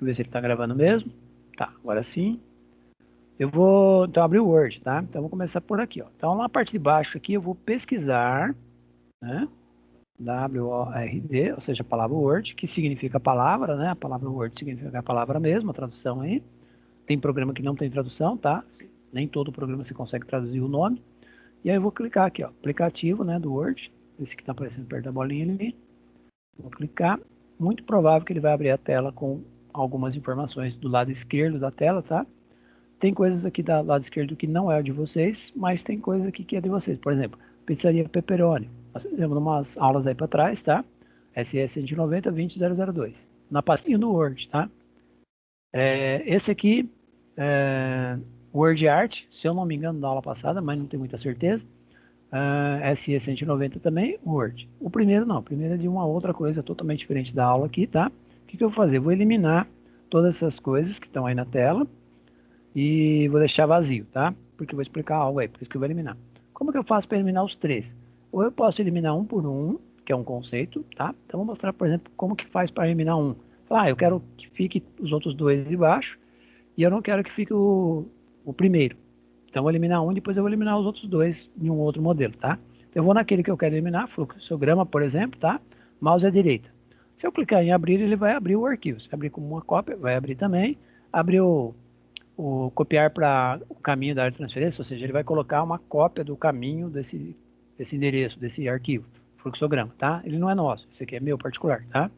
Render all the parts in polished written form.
eu ver se ele está gravando mesmo. Tá, agora sim. Eu vou então abrir o Word, tá? Então, eu vou começar por aqui, ó. Então, na parte de baixo aqui, eu vou pesquisar, né? W-O-R-D, ou seja, a palavra Word, que significa palavra, né? A palavra Word significa a palavra mesmo, a tradução aí. Tem programa que não tem tradução, tá? Nem todo programa você consegue traduzir o nome. E aí eu vou clicar aqui, ó, aplicativo, né, do Word. Esse que está aparecendo perto da bolinha ali. Vou clicar. Muito provável que ele vai abrir a tela com algumas informações do lado esquerdo da tela, tá? Tem coisas aqui do lado esquerdo que não é de vocês, mas tem coisa aqui que é de vocês. Por exemplo, pizzaria Pepperoni. Nós fizemos umas aulas aí para trás, tá? SS 190 20002. Na pastinha do Word, tá? Esse aqui é Word Art, se eu não me engano, da aula passada, mas não tenho muita certeza. SE 190 também, Word. O primeiro não, o primeiro é de uma outra coisa totalmente diferente da aula aqui, tá? O que eu vou fazer? Vou eliminar todas essas coisas que estão aí na tela e vou deixar vazio, tá? Porque eu vou explicar algo aí, por isso que eu vou eliminar. Como que eu faço para eliminar os três? Ou eu posso eliminar um por um, que é um conceito, tá? Então, vou mostrar, por exemplo, como que faz para eliminar um. Eu quero que fique os outros dois de baixo e eu não quero que fique o primeiro. Então, eu vou eliminar um e depois eu vou eliminar os outros dois em um outro modelo, tá? Então, eu vou naquele que eu quero eliminar, fluxograma, por exemplo, tá? Mouse à direita. Se eu clicar em abrir, ele vai abrir o arquivo. Se abrir como uma cópia, vai abrir também. Abrir o copiar para o caminho da área de transferência, ou seja, ele vai colocar uma cópia do caminho desse endereço, desse arquivo, fluxograma, tá? Ele não é nosso, esse aqui é meu particular, tá?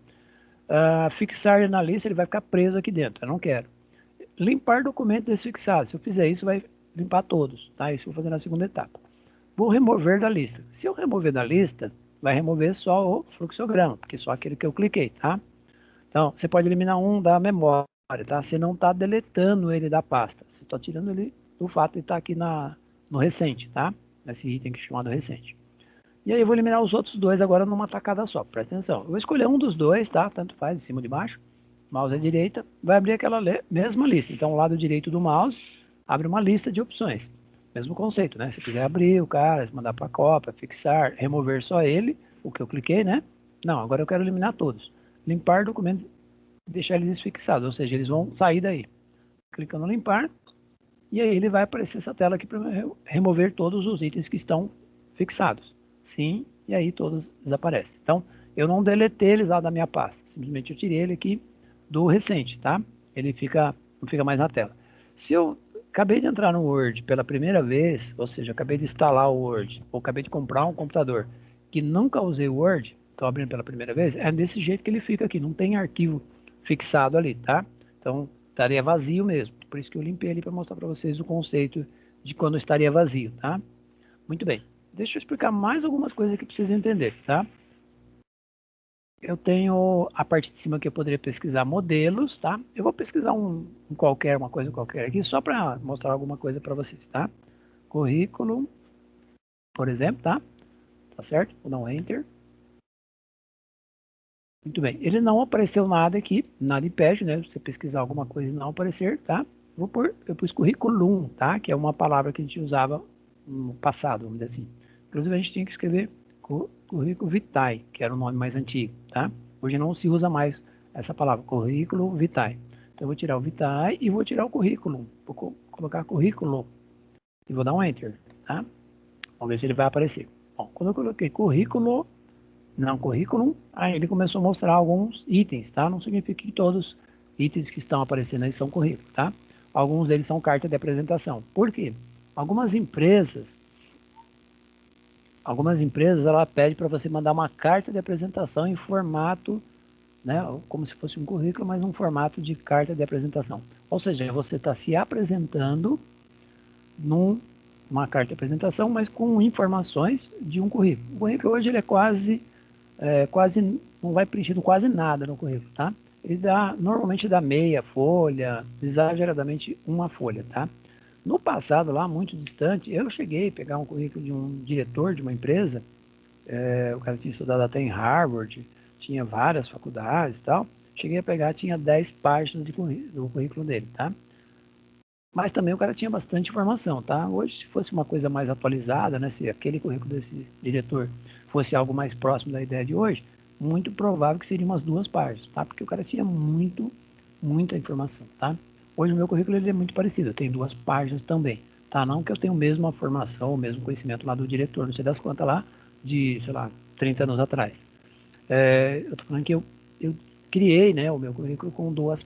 Fixar na lista, ele vai ficar preso aqui dentro, eu não quero. Limpar documento desfixado, se eu fizer isso, vai limpar todos, tá? Isso eu vou fazer na segunda etapa. Vou remover da lista. Se eu remover da lista, vai remover só o fluxograma, porque só aquele que eu cliquei, tá? Então, você pode eliminar um da memória, tá? Você não está deletando ele da pasta. Você está tirando ele do fato de estar aqui no recente, tá? Nesse item que é chamado recente. E aí eu vou eliminar os outros dois agora numa tacada só. Presta atenção. Eu vou escolher um dos dois, tá? Tanto faz, de cima ou de baixo. Mouse à direita. Vai abrir aquela mesma lista. Então, o lado direito do mouse abre uma lista de opções. Mesmo conceito, né? Se quiser abrir o cara, mandar para a cópia, fixar, remover só ele, o que eu cliquei, né? Não, agora eu quero eliminar todos. Limpar documentos, deixar eles fixados, ou seja, eles vão sair daí. Clicando no limpar, e aí ele vai aparecer essa tela aqui para remover todos os itens que estão fixados. Sim, e aí todos desaparecem. Então, eu não deletei eles lá da minha pasta, simplesmente eu tirei ele aqui do recente, tá? Ele não fica mais na tela. Se eu acabei de entrar no Word pela primeira vez, ou seja, acabei de instalar o Word, ou acabei de comprar um computador que nunca usei o Word, estou abrindo pela primeira vez, é desse jeito que ele fica aqui, não tem arquivo fixado ali, tá? Então, estaria vazio mesmo. Por isso que eu limpei ali para mostrar para vocês o conceito de quando estaria vazio, tá? Muito bem. Deixa eu explicar mais algumas coisas aqui para vocês entenderem, tá? Eu tenho a parte de cima que eu poderia pesquisar modelos, tá? Eu vou pesquisar uma coisa qualquer aqui, só para mostrar alguma coisa para vocês, tá? Currículo, por exemplo, tá? Tá certo? Vou dar um Enter. Muito bem. Ele não apareceu nada aqui, nada impede, né? Você pesquisar alguma coisa e não aparecer, tá? Eu pus currículo, tá? Que é uma palavra que a gente usava no passado, vamos dizer assim. Inclusive, a gente tinha que escrever currículo vitae, que era o nome mais antigo, tá? Hoje não se usa mais essa palavra, currículo vitae. Então, eu vou tirar o vitae e vou tirar o currículo. Vou colocar currículo e vou dar um Enter, tá? Vamos ver se ele vai aparecer. Bom, quando eu coloquei currículo, não currículo, aí ele começou a mostrar alguns itens, tá? Não significa que todos os itens que estão aparecendo aí são currículo, tá? Alguns deles são carta de apresentação. Por quê? Algumas empresas ela pede para você mandar uma carta de apresentação em formato, né, como se fosse um currículo, mas num formato de carta de apresentação. Ou seja, você está se apresentando numa carta de apresentação, mas com informações de um currículo. O currículo hoje ele é quase não vai preenchendo quase nada no currículo, tá? Ele normalmente dá meia folha, exageradamente uma folha, tá? No passado, lá muito distante, eu cheguei a pegar um currículo de um diretor de uma empresa, o cara tinha estudado até em Harvard, tinha várias faculdades e tal, cheguei a pegar, tinha 10 páginas do currículo dele, tá? Mas também o cara tinha bastante informação, tá? Hoje, se fosse uma coisa mais atualizada, né, se aquele currículo desse diretor fosse algo mais próximo da ideia de hoje, muito provável que seria umas 2 páginas, tá? Porque o cara tinha muita informação, tá? Hoje o meu currículo ele é muito parecido, tem 2 páginas também, tá? Não que eu tenha a mesma formação, o mesmo conhecimento lá do diretor, não sei das quantas lá, de, sei lá, 30 anos atrás. Eu tô falando que eu criei, né, o meu currículo com 2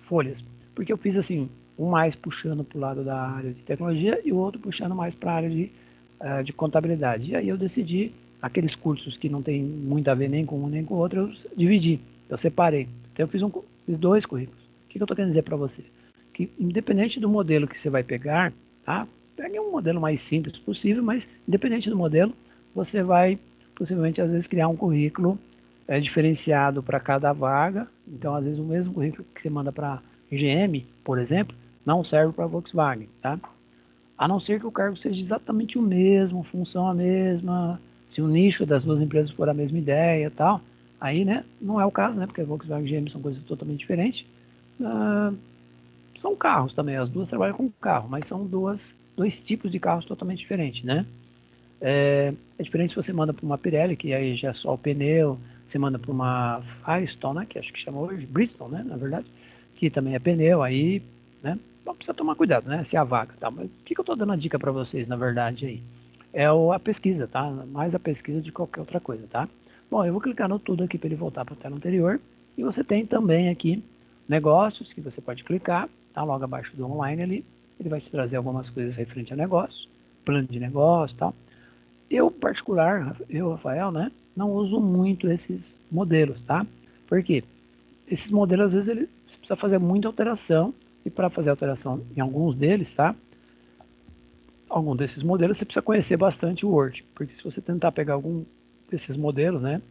folhas, porque eu fiz assim, um mais puxando para o lado da área de tecnologia e o outro puxando mais para a área de contabilidade. E aí eu decidi, aqueles cursos que não tem muito a ver nem com um nem com o outro, eu dividi, eu separei. Então eu fiz 2 currículos. O que eu estou querendo dizer para você? Que independente do modelo que você vai pegar, tá? Pegue um modelo mais simples possível, mas independente do modelo, você vai possivelmente às vezes criar um currículo diferenciado para cada vaga. Então, às vezes, o mesmo currículo que você manda para GM, por exemplo, não serve para Volkswagen, tá? A não ser que o cargo seja exatamente o mesmo, função a mesma, se o nicho das 2 empresas for a mesma ideia e tal, aí, né, não é o caso, né, porque Volkswagen e GM são coisas totalmente diferentes. Uh, São carros também, as 2 trabalham com carro, mas são 2 tipos de carros totalmente diferentes, né? É diferente se você manda para uma Pirelli, que aí já é só o pneu, você manda para uma Firestone, né, que acho que chama hoje, Bristol, né, na verdade, que também é pneu, aí, né, bom, precisa tomar cuidado, né, se é a vaga, tá, mas o que eu estou dando a dica para vocês, na verdade, aí? A pesquisa, tá, mais a pesquisa de qualquer outra coisa, tá? Bom, eu vou clicar no tudo aqui para ele voltar para a tela anterior, e você tem também aqui negócios, que você pode clicar, tá, logo abaixo do online ali, ele vai te trazer algumas coisas referente a negócios, plano de negócio, tal. Eu, particular, Rafael, né, não uso muito esses modelos, tá? Por quê? Esses modelos, às vezes, ele precisa fazer muita alteração, e para fazer alteração em alguns deles, tá? Algum desses modelos, você precisa conhecer bastante o Word, porque se você tentar pegar algum desses modelos, né,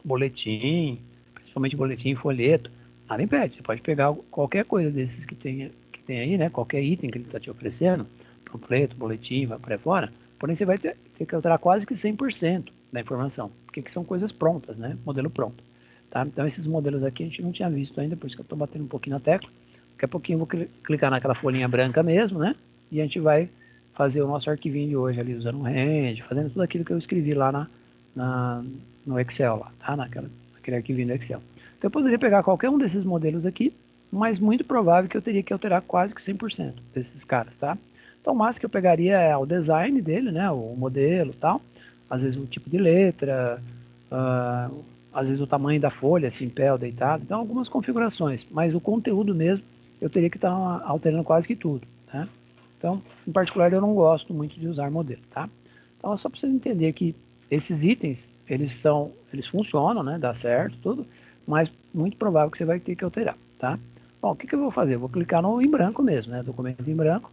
boletim, principalmente boletim e folheto, nada impede, você pode pegar qualquer coisa desses que tem aí, né, qualquer item que ele está te oferecendo, panfleto, boletim, vai por aí fora, porém você vai ter que alterar quase que 100% da informação, porque que são coisas prontas, né, modelo pronto. Tá? Então esses modelos aqui a gente não tinha visto ainda, por isso que eu estou batendo um pouquinho na tecla. Daqui a pouquinho eu vou clicar naquela folhinha branca mesmo, né, e a gente vai fazer o nosso arquivinho de hoje ali, usando um Rend, fazendo tudo aquilo que eu escrevi lá na, no Excel, lá, tá? Naquele arquivinho do Excel. Então eu poderia pegar qualquer um desses modelos aqui, mas muito provável que eu teria que alterar quase que 100% desses caras, tá? Então o máximo que eu pegaria é o design dele, né? O modelo e tal, às vezes o tipo de letra, às vezes o tamanho da folha, assim, pé ou deitado, então algumas configurações, mas o conteúdo mesmo eu teria que estar alterando quase que tudo, tá? Então, em particular, eu não gosto muito de usar modelo, tá? Então, é só para você entender que esses itens, eles funcionam, né? Dá certo, tudo, mas muito provável que você vai ter que alterar, tá? Bom, o que eu vou fazer? Eu vou clicar no em branco mesmo, né? Documento em branco.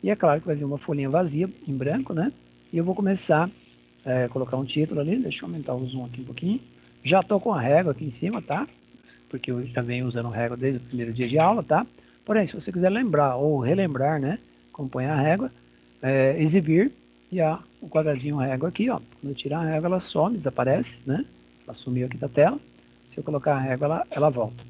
E é claro que vai vir uma folhinha vazia em branco, né? E eu vou começar a colocar um título ali. Deixa eu aumentar o zoom aqui um pouquinho. Já estou com a régua aqui em cima, tá? Porque eu já venho usando régua desde o primeiro dia de aula, tá? Porém, se você quiser lembrar ou relembrar, né? Acompanha a régua, exibir e o quadradinho régua aqui, ó. Quando eu tirar a régua, ela some, desaparece, né? Ela sumiu aqui da tela. Se eu colocar a régua, ela volta.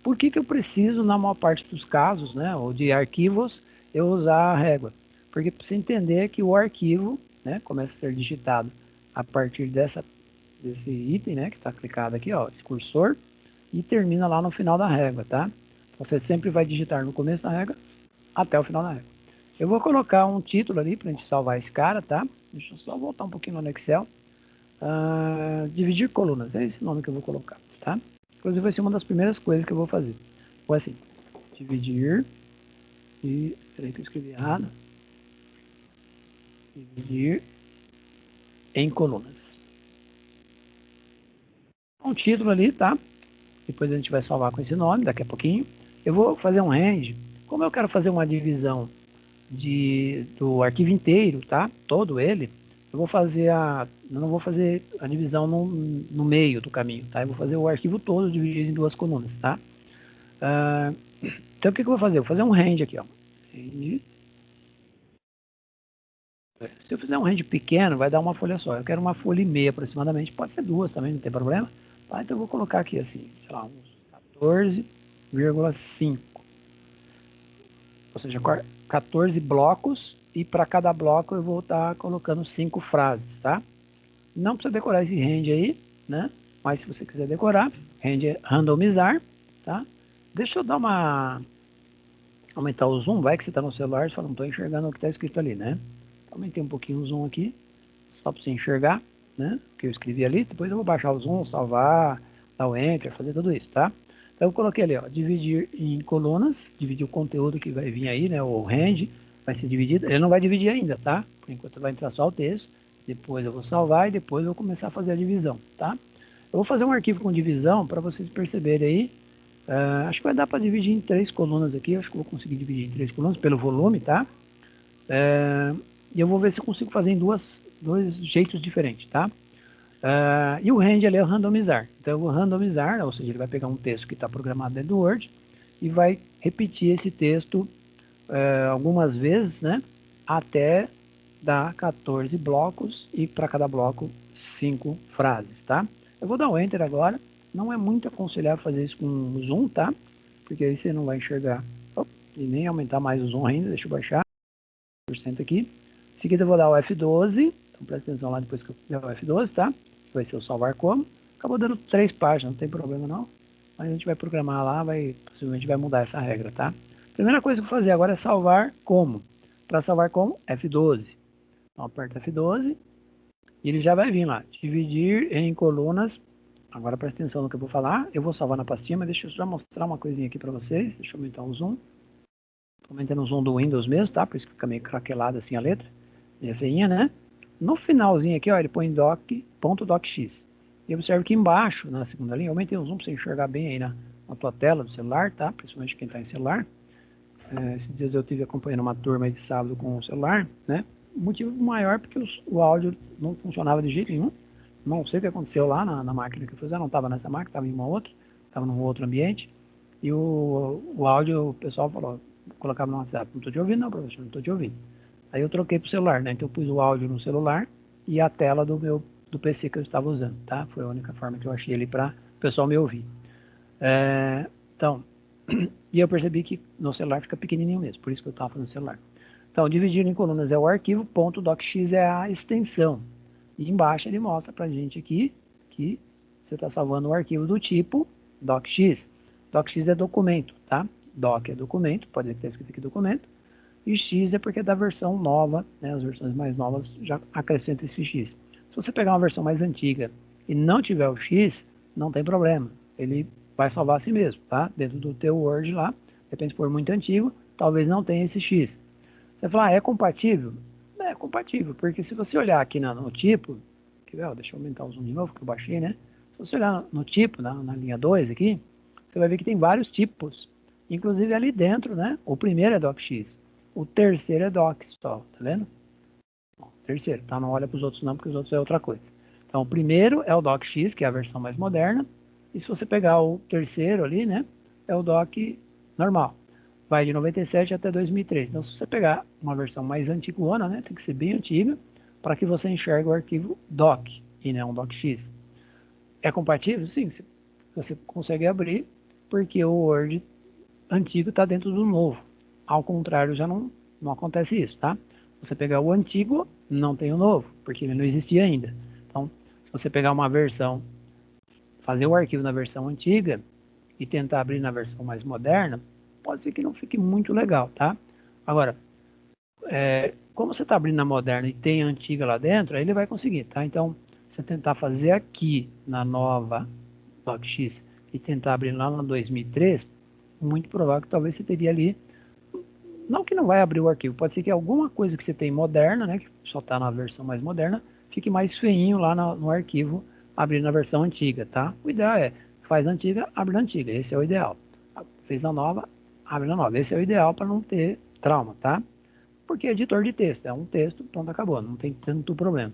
Por que eu preciso, na maior parte dos casos, né, ou de arquivos, eu usar a régua? Porque para você entender que o arquivo, né, começa a ser digitado a partir desse item, né, que está clicado aqui, ó, esse cursor, e termina lá no final da régua, tá? Você sempre vai digitar no começo da régua até o final da régua. Eu vou colocar um título ali para a gente salvar esse cara, tá? Deixa eu só voltar um pouquinho no Excel. Dividir colunas, é esse nome que eu vou colocar, tá? Inclusive vai ser uma das primeiras coisas que eu vou fazer. Vou assim, dividir e... Peraí que eu escrevi errado. Dividir em colunas. Um título ali, tá? Depois a gente vai salvar com esse nome, daqui a pouquinho. Eu vou fazer um range. Como eu quero fazer uma divisão do arquivo inteiro, tá? Todo ele, eu vou fazer não vou fazer a divisão no meio do caminho, tá? Eu vou fazer o arquivo todo dividido em 2 colunas, tá? Então o que eu vou fazer? Eu vou fazer um range aqui, ó. Range. Se eu fizer um range pequeno, vai dar uma folha só. Eu quero uma folha e meia aproximadamente, pode ser 2 também, não tem problema. Tá? Então eu vou colocar aqui assim, sei lá, uns 14,5. Ou seja, 14 blocos, e para cada bloco eu vou estar colocando 5 frases, tá? Não precisa decorar esse range aí, né? Mas se você quiser decorar, range é randomizar, tá? Deixa eu dar aumentar o zoom, vai que você está no celular e fala, não estou enxergando o que está escrito ali, né? Aumentei um pouquinho o zoom aqui, só para você enxergar, né? O que eu escrevi ali, depois eu vou baixar o zoom, salvar, dar o enter, fazer tudo isso, tá? Então eu coloquei ali, ó, dividir em colunas, dividir o conteúdo que vai vir aí, né? O range vai ser dividido, ele não vai dividir ainda, tá? Por enquanto vai entrar só o texto, depois eu vou salvar e depois eu vou começar a fazer a divisão, tá? Eu vou fazer um arquivo com divisão para vocês perceberem aí. Acho que vai dar para dividir em 3 colunas aqui. Acho que vou conseguir dividir em 3 colunas pelo volume, tá? E eu vou ver se eu consigo fazer em dois jeitos diferentes, tá? E o range ali é o randomizar. Então eu vou randomizar, ou seja, ele vai pegar um texto que está programado dentro do Word e vai repetir esse texto algumas vezes, né? Até dar 14 blocos e para cada bloco 5 frases, tá? Eu vou dar um Enter agora. Não é muito aconselhável fazer isso com zoom, tá? Porque aí você não vai enxergar. E nem aumentar mais o zoom ainda. Deixa eu baixar. % aqui. Em seguida eu vou dar o F12. Então presta atenção lá depois que eu der o F12, tá? Vai ser o salvar como. Acabou dando 3 páginas, não tem problema não. Mas a gente vai programar lá, possivelmente vai mudar essa regra, tá? Primeira coisa que eu vou fazer agora é salvar como. Para salvar como, F12. Então aperta F12 e ele já vai vir lá. Dividir em colunas. Agora presta atenção no que eu vou falar. Eu vou salvar na pastinha, mas deixa eu só mostrar uma coisinha aqui para vocês. Deixa eu aumentar o zoom. Estou aumentando o zoom do Windows mesmo, tá? Por isso que fica meio craquelado assim a letra. E é feinha, né? No finalzinho aqui, ó, ele põe doc.docx. E observe que embaixo, na segunda linha, eu aumentei o zoom para você enxergar bem aí na tua tela do celular, tá? Principalmente quem está em celular. Esses dias eu estive acompanhando uma turma de sábado com o celular, né? O motivo maior é porque o áudio não funcionava de jeito nenhum. Não sei o que aconteceu lá na máquina que eu fiz, eu não estava nessa máquina, estava em uma outra, estava num outro ambiente. E o áudio, o pessoal falou, colocava no WhatsApp, não estou te ouvindo não, professor, não estou te ouvindo. Aí eu troquei para o celular, né? Então eu pus o áudio no celular e a tela do PC que eu estava usando, tá? Foi a única forma que eu achei ali para o pessoal me ouvir. Então, e eu percebi que no celular fica pequenininho mesmo, por isso que eu estava fazendo no celular. Então, dividir em colunas é o arquivo, .docx é a extensão. E embaixo ele mostra pra gente aqui que você está salvando um arquivo do tipo docx. Docx é documento, tá? Doc é documento, pode ser que esteja escrito aqui documento. E X é porque é da versão nova, né? As versões mais novas já acrescentam esse X. Se você pegar uma versão mais antiga e não tiver o X, não tem problema. Ele vai salvar a si mesmo, tá? Dentro do teu Word lá, de repente for muito antigo, talvez não tenha esse X. Você fala, é compatível? É compatível, porque se você olhar aqui no tipo, deixa eu aumentar o zoom de novo, que eu baixei, né? Se você olhar no tipo, na linha 2 aqui, você vai ver que tem vários tipos, inclusive ali dentro, né? O primeiro é docx, o terceiro é docs, tá vendo? Bom, terceiro, tá? Não olha para os outros não, porque os outros é outra coisa. Então, o primeiro é o docx, que é a versão mais moderna, e se você pegar o terceiro ali, né? É o doc normal. Vai de 97 até 2003. Então, se você pegar uma versão mais antigona, né, tem que ser bem antiga, para que você enxergue o arquivo doc, e não docx. É compatível? Sim, você consegue abrir, porque o Word antigo está dentro do novo. Ao contrário, já não acontece isso, tá? Você pegar o antigo, não tem o novo, porque ele não existia ainda. Então, se você pegar uma versão, fazer o arquivo na versão antiga e tentar abrir na versão mais moderna, pode ser que não fique muito legal, tá? Agora, como você está abrindo na moderna e tem a antiga lá dentro, aí ele vai conseguir, tá? Então, você tentar fazer aqui na nova docx e tentar abrir lá na 2003, muito provável que talvez você teria ali, não que não vai abrir o arquivo, pode ser que alguma coisa que você tem moderna, né, que só está na versão mais moderna, fique mais feinho lá no arquivo, abrir na versão antiga, tá? O ideal é, faz na antiga, abre na antiga, esse é o ideal. Fez na nova, abre na nova, esse é o ideal para não ter trauma, tá? Porque é editor de texto, é um texto, pronto, acabou, não tem tanto problema.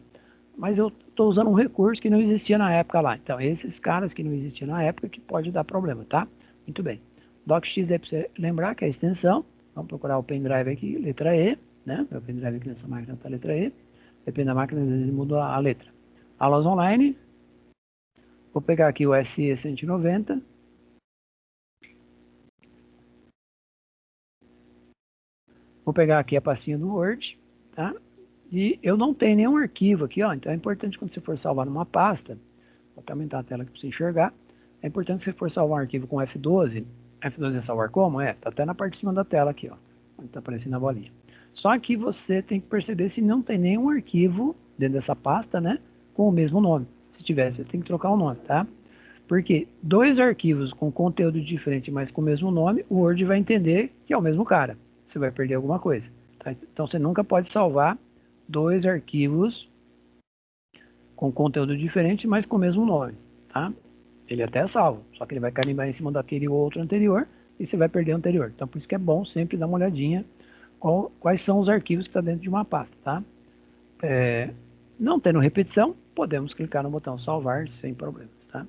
Mas eu estou usando um recurso que não existia na época lá. Então, esses caras que não existiam na época que pode dar problema, tá? Muito bem. DocX é para você lembrar que é a extensão. Vamos procurar o pendrive aqui, letra E, né? Meu pendrive aqui nessa máquina está letra E. Depende da máquina, às vezes ele muda a letra. Aulas online. Vou pegar aqui o SE 190. Vou pegar aqui a pastinha do Word, tá? E eu não tenho nenhum arquivo aqui, ó. Então é importante quando você for salvar numa pasta, vou até aumentar a tela aqui para você enxergar. É importante que você for salvar um arquivo com F12, F12 é salvar como? Tá até na parte de cima da tela aqui, ó. Onde tá aparecendo a bolinha. Só que você tem que perceber se não tem nenhum arquivo dentro dessa pasta, né? Com o mesmo nome. Se tiver, você tem que trocar o nome, tá? Porque dois arquivos com conteúdo diferente, mas com o mesmo nome, o Word vai entender que é o mesmo cara. Você vai perder alguma coisa. Tá? Então você nunca pode salvar dois arquivos com conteúdo diferente, mas com o mesmo nome. Tá? Ele até é salvo, só que ele vai carimbar em cima daquele outro anterior e você vai perder o anterior. Então por isso que é bom sempre dar uma olhadinha quais são os arquivos que estão dentro de uma pasta. Tá? Não tendo repetição, podemos clicar no botão salvar sem problemas. Tá?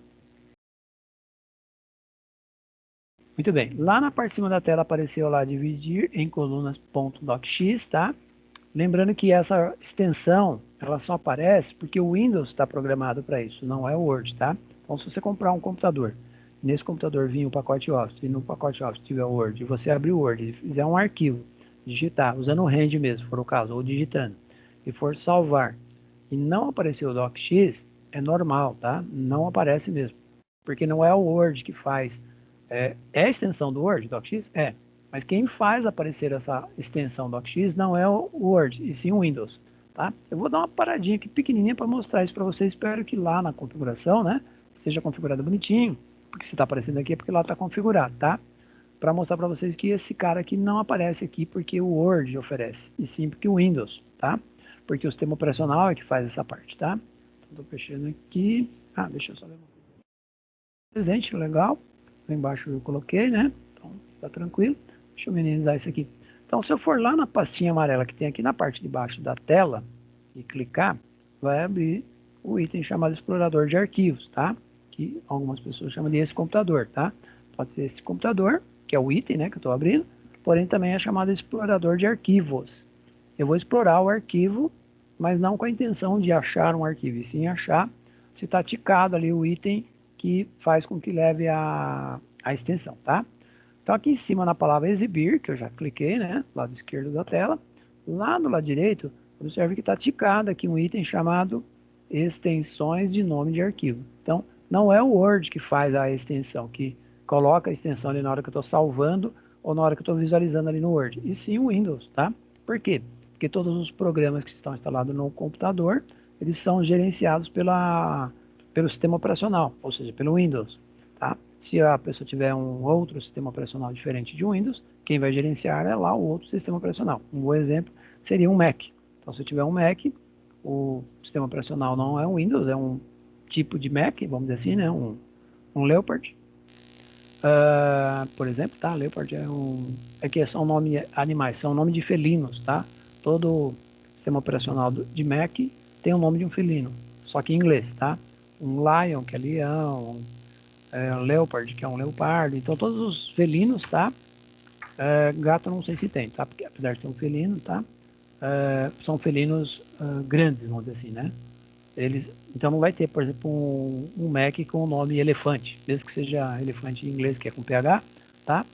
Muito bem, lá na parte de cima da tela apareceu lá dividir em colunas.docx, tá? Lembrando que essa extensão, ela só aparece porque o Windows está programado para isso, não é o Word, tá? Então se você comprar um computador, nesse computador vir o pacote Office, e no pacote Office tiver o Word, e você abrir o Word e fizer um arquivo, digitar, usando o Hand mesmo, se for o caso, ou digitando, e for salvar, e não aparecer o DocX, é normal, tá? Não aparece mesmo, porque não é o Word que faz. É a extensão do Word, DocX? É. Mas quem faz aparecer essa extensão DocX não é o Word, e sim o Windows. Tá? Eu vou dar uma paradinha aqui pequenininha para mostrar isso para vocês. Espero que lá na configuração, né, seja configurado bonitinho. Porque se está aparecendo aqui é porque lá está configurado, tá? Para mostrar para vocês que esse cara aqui não aparece aqui porque o Word oferece, e sim porque o Windows, tá? Porque o sistema operacional é que faz essa parte, tá? Estou fechando aqui. Deixa eu só ver uma coisa. Presente, legal. Lá embaixo eu coloquei, né? Então tá tranquilo. Deixa eu minimizar isso aqui. Então, se eu for lá na pastinha amarela que tem aqui na parte de baixo da tela e clicar, vai abrir o item chamado explorador de arquivos, tá? Que algumas pessoas chamam de esse computador, tá? Pode ser esse computador, que é o item, né, que eu estou abrindo, porém também é chamado explorador de arquivos. Eu vou explorar o arquivo, mas não com a intenção de achar um arquivo, e sim achar se está ticado ali o item que faz com que leve a extensão, tá? Então aqui em cima na palavra exibir, que eu já cliquei, né, lado esquerdo da tela, lá do lado direito, observe que está ticado aqui um item chamado extensões de nome de arquivo. Então não é o Word que faz a extensão, que coloca a extensão ali na hora que eu estou salvando ou na hora que eu estou visualizando ali no Word, e sim o Windows, tá? Por quê? Porque todos os programas que estão instalados no computador, eles são gerenciados pelo sistema operacional, ou seja, pelo Windows, tá? Se a pessoa tiver um outro sistema operacional diferente de Windows, quem vai gerenciar é lá o outro sistema operacional. Um bom exemplo seria um Mac. Então, se eu tiver um Mac, o sistema operacional não é um Windows, é um tipo de Mac, vamos dizer assim, né? Um Leopard. Por exemplo, tá? Leopard é que são nome animais, são nome de felinos, tá? Todo sistema operacional de Mac tem o nome de um felino, só que em inglês, tá? Um lion, que é leão, leopard, que é um leopardo. Então todos os felinos, tá? Gato não sei se tem, tá? Porque apesar de ser um felino, tá? São felinos grandes, vamos dizer assim, né? Então não vai ter, por exemplo, um Mac com o nome elefante, mesmo que seja elefante em inglês, que é com PH, tá?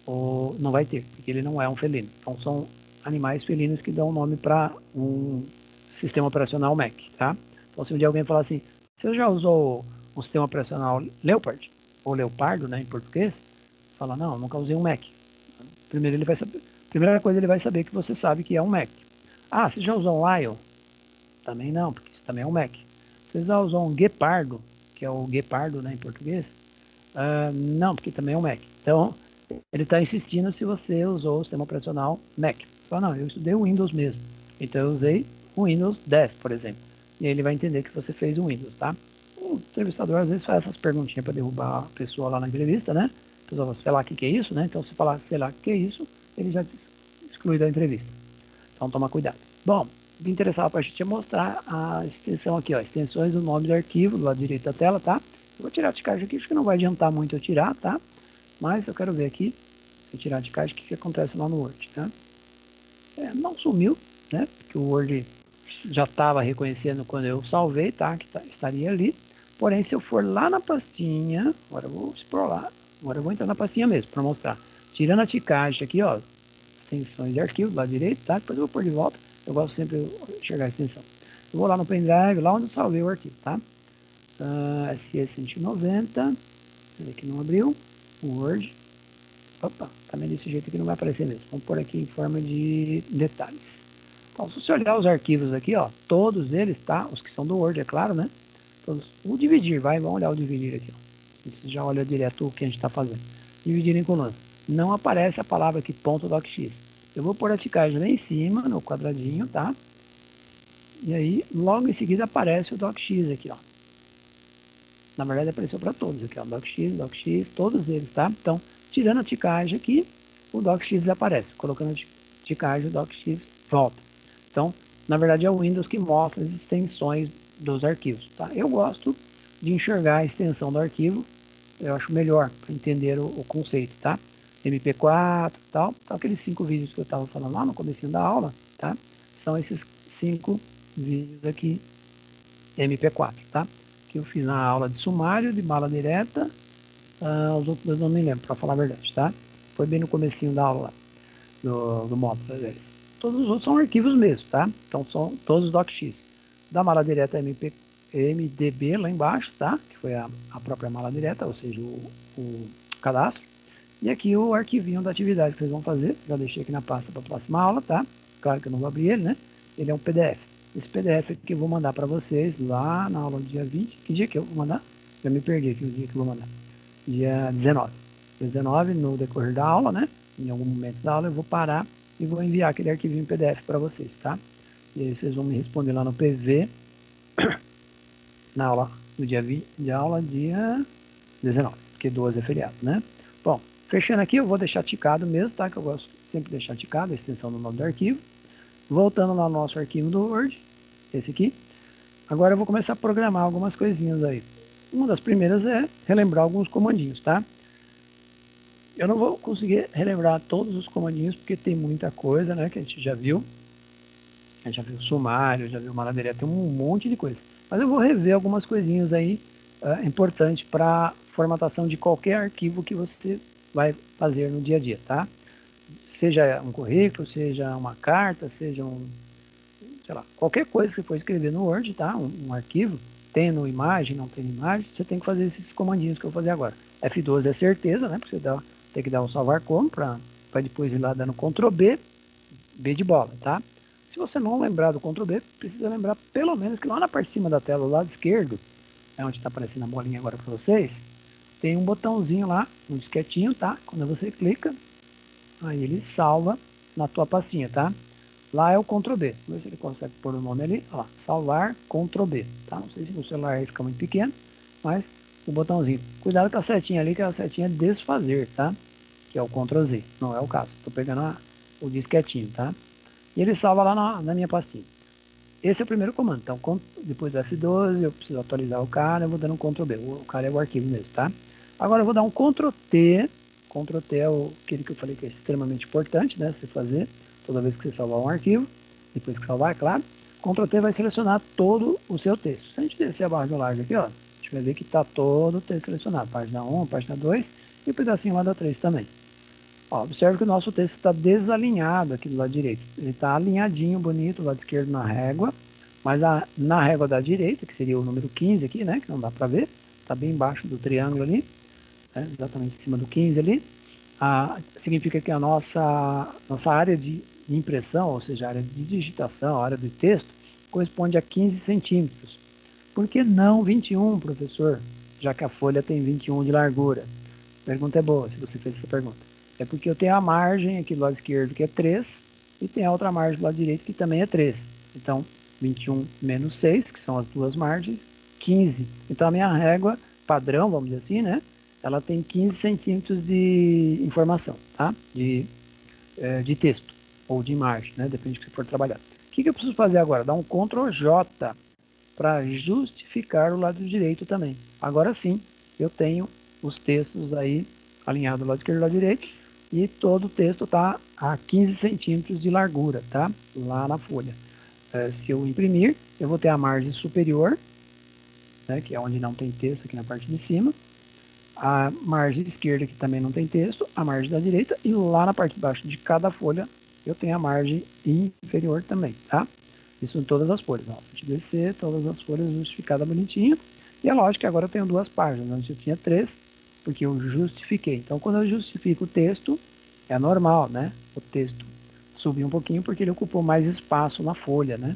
Ou não vai ter, porque ele não é um felino. Então são animais felinos que dão o nome para um sistema operacional Mac, tá? Então se um dia alguém falar assim, você já usou um sistema operacional Leopard? Ou Leopardo, né, em português? Fala, não, nunca usei um Mac. Primeiro ele vai saber, primeira coisa ele vai saber que você sabe que é um Mac. Você já usou um Lion? Também não, porque isso também é um Mac. Você já usou um Guepardo, que é o guepardo, né, em português? Não, porque também é um Mac. Então, ele está insistindo se você usou o sistema operacional Mac. Fala, não, eu estudei o Windows mesmo. Então, eu usei o Windows 10, por exemplo. E aí ele vai entender que você fez o Windows, tá? O entrevistador às vezes faz essas perguntinhas para derrubar a pessoa lá na entrevista, né? A pessoa fala, sei lá o que é isso, né? Então, se falar, sei lá o que é isso, ele já exclui da entrevista. Então, toma cuidado. Bom, o que interessava para a gente é mostrar a extensão aqui, ó, extensões do nome do arquivo, do lado direito da tela, tá? Eu vou tirar de caixa aqui, acho que não vai adiantar muito eu tirar, tá? Mas eu quero ver aqui, se eu tirar de caixa, o que acontece lá no Word, tá? Não sumiu, né? Porque o Word já estava reconhecendo quando eu salvei, tá? Que estaria ali. Porém, se eu for lá na pastinha, agora eu vou explorar, agora eu vou entrar na pastinha mesmo, para mostrar. Tirando a ticagem aqui, ó, extensões de arquivo, do lado direito, tá? Depois eu vou pôr de volta, eu gosto sempre de enxergar a extensão. Eu vou lá no pendrive, lá onde eu salvei o arquivo, tá? SS190, ele aqui não abriu, o Word. Opa, também desse jeito aqui não vai aparecer mesmo. Vamos pôr aqui em forma de detalhes. Então, se você olhar os arquivos aqui, ó, todos eles, tá? Os que são do Word, é claro, né? Todos. O dividir, vamos olhar o dividir aqui, ó. Você já olha direto o que a gente está fazendo. Dividir em colunas. Não aparece a palavra aqui, .docx. Eu vou pôr a ticagem lá em cima, no quadradinho, tá? E aí, logo em seguida, aparece o docx aqui, ó. Na verdade, apareceu para todos aqui, ó. Docx, todos eles, tá? Então, tirando a ticagem aqui, o docx desaparece. Colocando a ticagem, o docx volta. Então, na verdade, é o Windows que mostra as extensões dos arquivos, tá? Eu gosto de enxergar a extensão do arquivo, eu acho melhor para entender o conceito, tá? MP4 e tal, então, aqueles 5 vídeos que eu estava falando lá no comecinho da aula, tá? São esses 5 vídeos aqui MP4, tá? Que eu fiz na aula de sumário, de bala direta, os outros eu não me lembro, para falar a verdade, tá? Foi bem no comecinho da aula do módulo deles. Todos os outros são arquivos mesmo, tá? Então são todos docx. Da mala direta MDB lá embaixo, tá? Que foi a própria mala direta, ou seja, o cadastro. E aqui o arquivinho da atividade que vocês vão fazer. Já deixei aqui na pasta para a próxima aula, tá? Claro que eu não vou abrir ele, né? Ele é um PDF. Esse PDF aqui eu vou mandar para vocês lá na aula do dia 20. Que dia que eu vou mandar? Já me perdi aqui o dia que eu vou mandar. Dia 19. Dia 19, no decorrer da aula, né? Em algum momento da aula eu vou parar e vou enviar aquele arquivinho PDF para vocês, tá? E aí vocês vão me responder lá no PV na aula do dia 20, de aula dia 19, porque 12 é feriado, né? Bom, fechando aqui, eu vou deixar ticado mesmo, tá? Que eu gosto sempre de deixar ticado a extensão do nome do arquivo. Voltando lá no nosso arquivo do Word, esse aqui. Agora eu vou começar a programar algumas coisinhas aí. Uma das primeiras é relembrar alguns comandinhos, tá? Eu não vou conseguir relembrar todos os comandinhos, porque tem muita coisa, né, que a gente já viu. A gente já viu sumário, já viu mala direta, tem um monte de coisa. Mas eu vou rever algumas coisinhas aí importantes para formatação de qualquer arquivo que você vai fazer no dia a dia, tá? Seja um currículo, seja uma carta, seja sei lá, qualquer coisa que for escrever no Word, tá? Um arquivo, tendo imagem, não tendo imagem, você tem que fazer esses comandinhos que eu vou fazer agora. F12 é certeza, né? Porque você tem que dar um salvar como para depois ir lá dando Ctrl B, B de bola, tá? Se você não lembrar do Ctrl B, precisa lembrar pelo menos que lá na parte de cima da tela, do lado esquerdo, é onde está aparecendo a bolinha agora para vocês, tem um botãozinho lá, um disquetinho, tá? Quando você clica, aí ele salva na tua pastinha, tá? Lá é o Ctrl B. Vamos ver se ele consegue pôr o nome ali. Ó, salvar Ctrl B, tá? Não sei se o celular aí fica muito pequeno, mas o botãozinho. Cuidado com a setinha ali, que é a setinha desfazer, tá? Que é o Ctrl Z. Não é o caso. Estou pegando o disquetinho, tá? E ele salva lá na minha pastinha. Esse é o primeiro comando. Então, depois do F12, eu preciso atualizar o cara, eu vou dando um Ctrl B. O cara é o arquivo mesmo, tá? Agora eu vou dar um Ctrl T. Ctrl T é aquele que eu falei que é extremamente importante, né? Você fazer toda vez que você salvar um arquivo. Depois que salvar, é claro. Ctrl T vai selecionar todo o seu texto. Se a gente descer a barra de rolagem aqui, ó, a gente vai ver que está todo o texto selecionado. Página 1, página 2 e o pedacinho lá da 3 também. Ó, observe que o nosso texto está desalinhado aqui do lado direito. Ele está alinhadinho, bonito, do lado esquerdo na régua, mas na régua da direita, que seria o número 15 aqui, né, que não dá para ver, está bem embaixo do triângulo ali, né, exatamente em cima do 15 ali, significa que a nossa área de impressão, ou seja, a área de digitação, a área do texto, corresponde a 15 centímetros. Por que não 21, professor? Já que a folha tem 21 de largura. A pergunta é boa, se você fez essa pergunta. É porque eu tenho a margem aqui do lado esquerdo que é 3 e tem a outra margem do lado direito que também é 3. Então, 21 menos 6, que são as duas margens, 15. Então, a minha régua padrão, vamos dizer assim, né? Ela tem 15 centímetros de informação, tá? De texto ou de imagem, né? Depende do que você for trabalhar. O que eu preciso fazer agora? Dar um Ctrl J para justificar o lado direito também. Agora sim, eu tenho os textos aí alinhados do lado esquerdo e do lado direito, e todo o texto está a 15 centímetros de largura, tá? Lá na folha. Se eu imprimir, eu vou ter a margem superior, né, que é onde não tem texto aqui na parte de cima, a margem esquerda que também não tem texto, a margem da direita, e lá na parte de baixo de cada folha eu tenho a margem inferior também, tá? Isso em todas as folhas. Ó. Se descer, todas as folhas justificadas bonitinho. E é lógico que agora eu tenho duas páginas. Antes eu tinha 3, Porque eu justifiquei. Então, quando eu justifico o texto, é normal, né? O texto subir um pouquinho porque ele ocupou mais espaço na folha, né?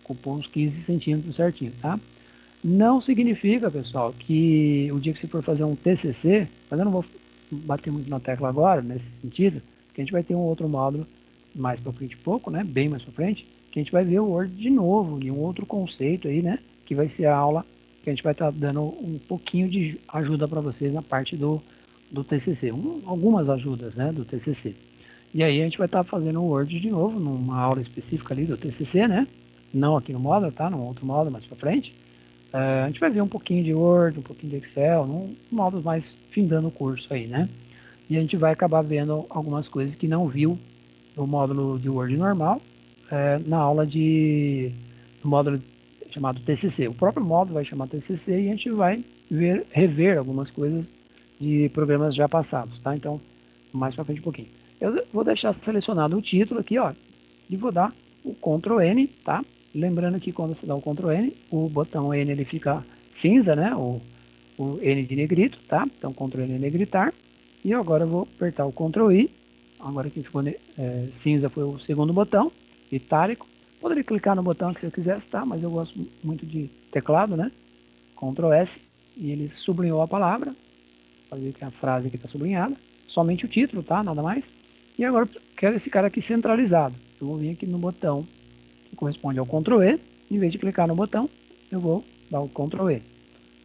Ocupou uns 15 centímetros certinho, tá? Não significa, pessoal, que o dia que você for fazer um TCC, mas eu não vou bater muito na tecla agora, nesse sentido, porque a gente vai ter um outro módulo mais para frente pouco, né? Bem mais para frente, que a gente vai ver o Word de novo, e um outro conceito aí, né? Que vai ser a aula que a gente vai estar dando um pouquinho de ajuda para vocês na parte do TCC, algumas ajudas, né? Do TCC. E aí a gente vai estar fazendo o Word de novo, numa aula específica ali do TCC, né? Não aqui no módulo, tá? Num outro módulo mais para frente. A gente vai ver um pouquinho de Word, um pouquinho de Excel, num módulo mais findando o curso aí, né? E a gente vai acabar vendo algumas coisas que não viu no módulo de Word normal, na aula do módulo chamado TCC. O próprio módulo vai chamar TCC e a gente vai rever algumas coisas de programas já passados, tá? Então, mais para frente um pouquinho. Eu vou deixar selecionado o título aqui, ó, e vou dar o Ctrl N, tá? Lembrando que quando você dá o Ctrl N, o botão N ele fica cinza, né? O N de negrito, tá? Então, Ctrl N é negritar. E agora eu vou apertar o Ctrl I. Agora que ficou cinza foi o segundo botão, itálico. Poderia clicar no botão que você quisesse, tá? Mas eu gosto muito de teclado, né? Ctrl S. E ele sublinhou a palavra. Fazer que a frase aqui está sublinhada. Somente o título, tá? Nada mais. E agora eu quero esse cara aqui centralizado. Eu vou vir aqui no botão que corresponde ao Ctrl E. Em vez de clicar no botão, eu vou dar o Ctrl E.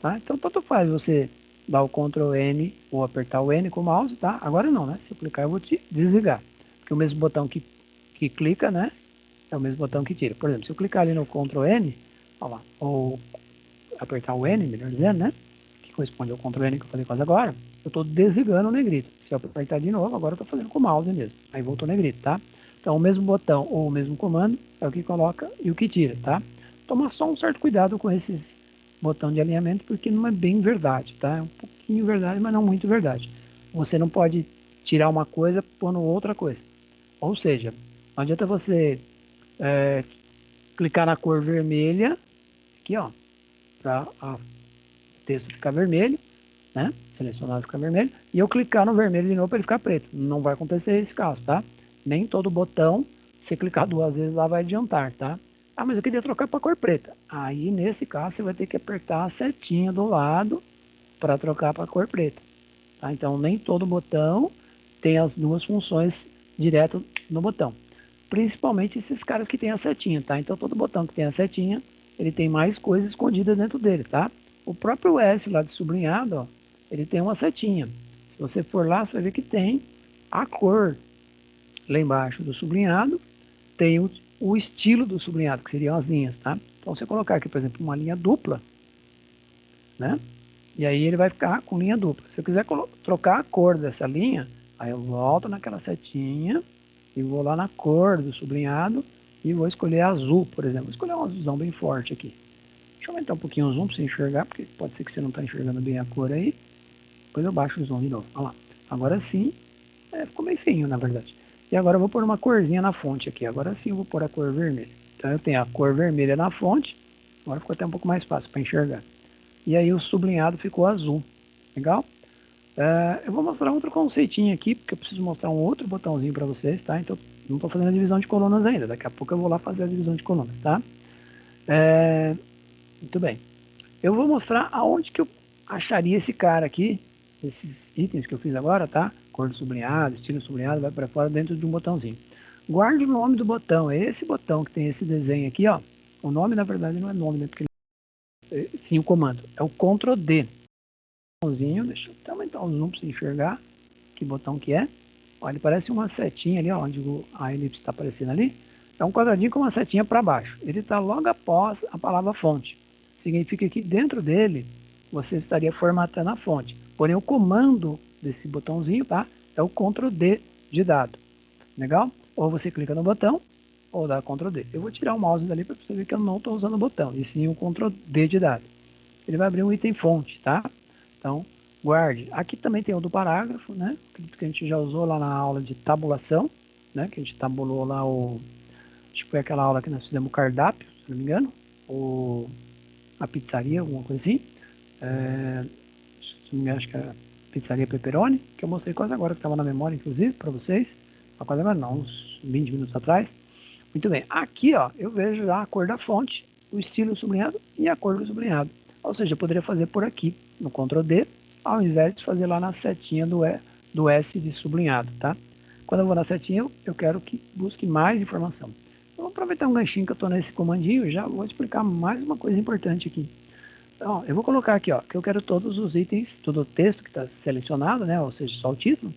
Tá? Então, tanto faz você dar o Ctrl N ou apertar o N com o mouse, tá? Agora não, né? Se eu clicar, eu vou te desligar. Porque o mesmo botão que clica, né? É o mesmo botão que tira. Por exemplo, se eu clicar ali no Ctrl N, ó lá, ou apertar o N, melhor dizendo, né? Que corresponde ao Ctrl N que eu falei quase agora, eu estou desligando o negrito. Se eu apertar de novo, agora eu estou fazendo com o mouse mesmo. Aí voltou o negrito, tá? Então, o mesmo botão ou o mesmo comando é o que coloca e o que tira, tá? Toma só um certo cuidado com esses botão de alinhamento, porque não é bem verdade, tá? É um pouquinho verdade, mas não muito verdade. Você não pode tirar uma coisa pondo outra coisa. Ou seja, não adianta você clicar na cor vermelha, aqui ó, para o texto ficar vermelho, né? Selecionado ficar vermelho, e eu clicar no vermelho de novo para ele ficar preto. Não vai acontecer esse caso, tá? Nem todo botão, se clicar duas vezes lá vai adiantar, tá? Ah, mas eu queria trocar para cor preta. Aí, nesse caso, você vai ter que apertar a setinha do lado para trocar para cor preta. Tá? Então, nem todo botão tem as duas funções direto no botão. Principalmente esses caras que tem a setinha, tá? Então, todo botão que tem a setinha, ele tem mais coisa escondida dentro dele, tá? O próprio S lá de sublinhado, ó, ele tem uma setinha. Se você for lá, você vai ver que tem a cor lá embaixo do sublinhado, tem o estilo do sublinhado, que seriam as linhas, tá? Então, se eu colocar aqui, por exemplo, uma linha dupla, né? E aí ele vai ficar com linha dupla. Se eu quiser trocar a cor dessa linha, aí eu volto naquela setinha e vou lá na cor do sublinhado e vou escolher azul, por exemplo. Vou escolher um azulzão bem forte aqui. Deixa eu aumentar um pouquinho o zoom para você enxergar, porque pode ser que você não está enxergando bem a cor aí. Depois eu baixo o zoom de novo. Olha lá. Agora sim, ficou meio feinho, na verdade. E agora eu vou pôr uma corzinha na fonte aqui. Agora sim eu vou pôr a cor vermelha. Então eu tenho a cor vermelha na fonte. Agora ficou até um pouco mais fácil para enxergar. E aí o sublinhado ficou azul. Legal? Eu vou mostrar outro conceitinho aqui, porque eu preciso mostrar um outro botãozinho para vocês, tá? Então, não estou fazendo a divisão de colunas ainda. Daqui a pouco eu vou lá fazer a divisão de colunas, tá? Muito bem. Eu vou mostrar aonde que eu acharia esse cara aqui, esses itens que eu fiz agora, tá? Cor do sublinhado, estilo sublinhado, vai para fora dentro de um botãozinho. Guarde o nome do botão, é esse botão que tem esse desenho aqui, ó. O nome, na verdade, não é nome, né? Porque sim, o comando. É o Ctrl D. Deixa eu até aumentar o zoom para você enxergar que botão que é. Ó, ele parece uma setinha ali, ó, onde a elipse está aparecendo ali. É um quadradinho com uma setinha para baixo. Ele está logo após a palavra fonte. Significa que dentro dele você estaria formatando a fonte. Porém, o comando desse botãozinho, tá? É o Ctrl D de dado. Legal? Ou você clica no botão, ou dá Ctrl D. Eu vou tirar o mouse dali para você ver que eu não estou usando o botão, e sim o Ctrl D de dado. Ele vai abrir um item fonte, tá? Então, guarde. Aqui também tem o do parágrafo, né? Que a gente já usou lá na aula de tabulação, né? Que a gente tabulou lá o... Acho que foi aquela aula que nós fizemos o cardápio, se não me engano. Ou a pizzaria, alguma coisa assim. Se não me engano, acho que era pizzaria pepperoni, que eu mostrei quase agora, que estava na memória, inclusive, para vocês. Quase agora não, uns 20 minutos atrás. Muito bem, aqui ó, eu vejo já a cor da fonte, o estilo sublinhado e a cor do sublinhado. Ou seja, eu poderia fazer por aqui, no Ctrl D, ao invés de fazer lá na setinha do S de sublinhado, tá? Quando eu vou na setinha, eu quero que busque mais informação. Então, vou aproveitar um ganchinho que eu estou nesse comandinho e já vou explicar mais uma coisa importante aqui. Então, eu vou colocar aqui, ó, que eu quero todos os itens, todo o texto que está selecionado, né, ou seja, só o título,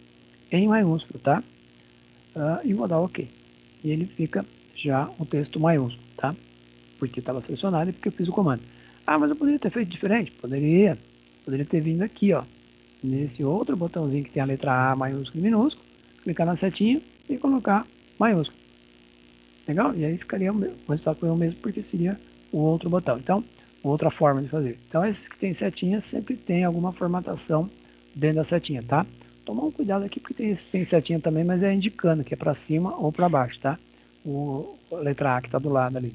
em maiúsculo, tá? E vou dar OK. E ele fica já o texto maiúsculo, tá? Porque estava selecionado e porque eu fiz o comando. Ah, mas eu poderia ter feito diferente? Poderia ter vindo aqui, ó, nesse outro botãozinho que tem a letra A maiúsculo e minúsculo, clicar na setinha e colocar maiúsculo. Legal? E aí ficaria o resultado foi o mesmo, porque seria o outro botão. Então, outra forma de fazer. Então, esses que tem setinha sempre tem alguma formatação dentro da setinha, tá? Tomar um cuidado aqui, porque tem setinha também, mas é indicando que é para cima ou para baixo, tá? A letra A que está do lado ali.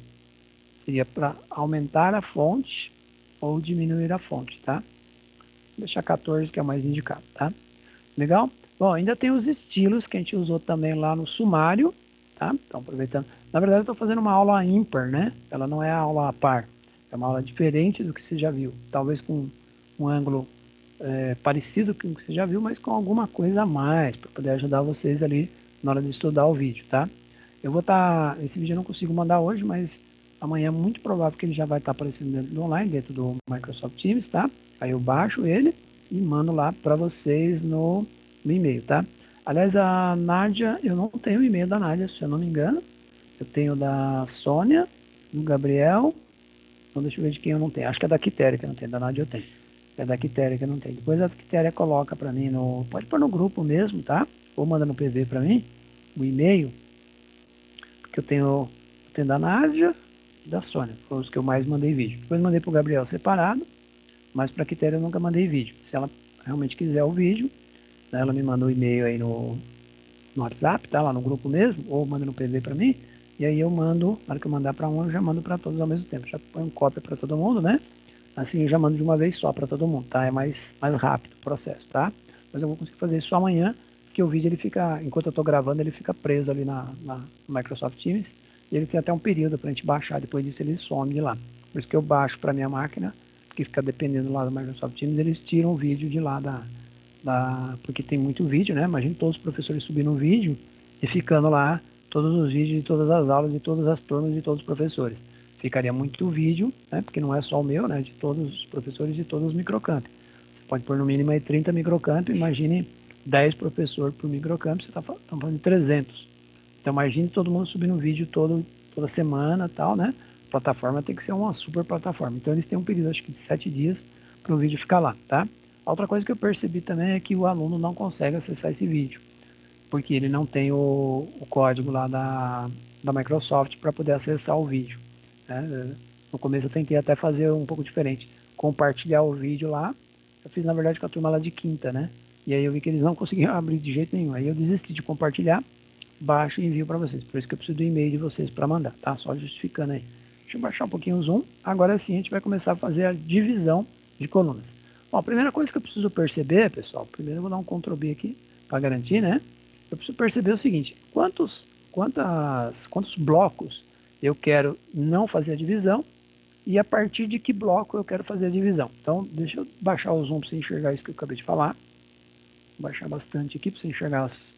Seria para aumentar a fonte ou diminuir a fonte, tá? Vou deixar 14, que é o mais indicado, tá? Legal? Bom, ainda tem os estilos que a gente usou também lá no sumário, tá? Então, aproveitando. Na verdade, eu estou fazendo uma aula ímpar, né? Ela não é a aula par. É uma aula diferente do que você já viu. Talvez com um ângulo parecido com o que você já viu, mas com alguma coisa a mais, para poder ajudar vocês ali na hora de estudar o vídeo, tá? Eu vou estar... Esse vídeo eu não consigo mandar hoje, mas amanhã é muito provável que ele já vai estar aparecendo dentro do online, dentro do Microsoft Teams, tá? Aí eu baixo ele e mando lá para vocês no e-mail, tá? Aliás, a Nádia, eu não tenho o e-mail da Nádia, se eu não me engano. Eu tenho da Sônia, do Gabriel. Então deixa eu ver de quem eu não tenho. Acho que é da Quitéria que eu não tenho, da Nádia eu tenho. É da Quitéria que eu não tenho. Depois a Quitéria coloca para mim no... Pode pôr no grupo mesmo, tá? Ou manda no PV para mim, o e-mail. Porque eu tenho da Nádia e da Sônia. Foram os que eu mais mandei vídeo. Depois mandei pro Gabriel separado. Mas para a Quitéria eu nunca mandei vídeo. Se ela realmente quiser o vídeo, né, ela me manda um e-mail aí no WhatsApp, tá? Lá no grupo mesmo, ou manda no PV para mim. E aí eu mando, na hora que eu mandar para um, eu já mando para todos ao mesmo tempo. Já põe cópia para todo mundo, né? Assim eu já mando de uma vez só para todo mundo, tá? É mais rápido o processo, tá? Mas eu vou conseguir fazer isso amanhã, porque o vídeo ele fica, enquanto eu estou gravando, ele fica preso ali no Microsoft Teams. E ele tem até um período para a gente baixar, depois disso ele some de lá. Por isso que eu baixo para minha máquina, que fica dependendo lá do Microsoft Teams, eles tiram o vídeo de lá porque tem muito vídeo, né? Imagina todos os professores subindo um vídeo e ficando lá todos os vídeos de todas as aulas, de todas as turmas, de todos os professores. Ficaria muito vídeo, né? Porque não é só o meu, né? De todos os professores de todos os microcamp. Você pode pôr no mínimo aí 30 microcamp, imagine 10 professores por microcamp, você está falando de 300. Então imagine todo mundo subindo um vídeo toda semana, tal, né? A plataforma tem que ser uma super plataforma. Então eles têm um período, acho que de 7 dias para o vídeo ficar lá, tá? Outra coisa que eu percebi também é que o aluno não consegue acessar esse vídeo, porque ele não tem o código lá da Microsoft para poder acessar o vídeo, né? No começo eu tentei até fazer um pouco diferente, compartilhar o vídeo lá. Eu fiz na verdade com a turma lá de quinta, né? E aí eu vi que eles não conseguiam abrir de jeito nenhum. Aí eu desisti de compartilhar, baixo e envio para vocês. Por isso que eu preciso do e-mail de vocês para mandar, tá? Só justificando aí. Deixa eu baixar um pouquinho o zoom. Agora sim a gente vai começar a fazer a divisão de colunas. Bom, a primeira coisa que eu preciso perceber, pessoal, primeiro eu vou dar um Ctrl B aqui para garantir, né? Eu preciso perceber o seguinte: quantos blocos eu quero não fazer a divisão e a partir de que bloco eu quero fazer a divisão. Então, deixa eu baixar o zoom para você enxergar isso que eu acabei de falar. Vou baixar bastante aqui para você enxergar só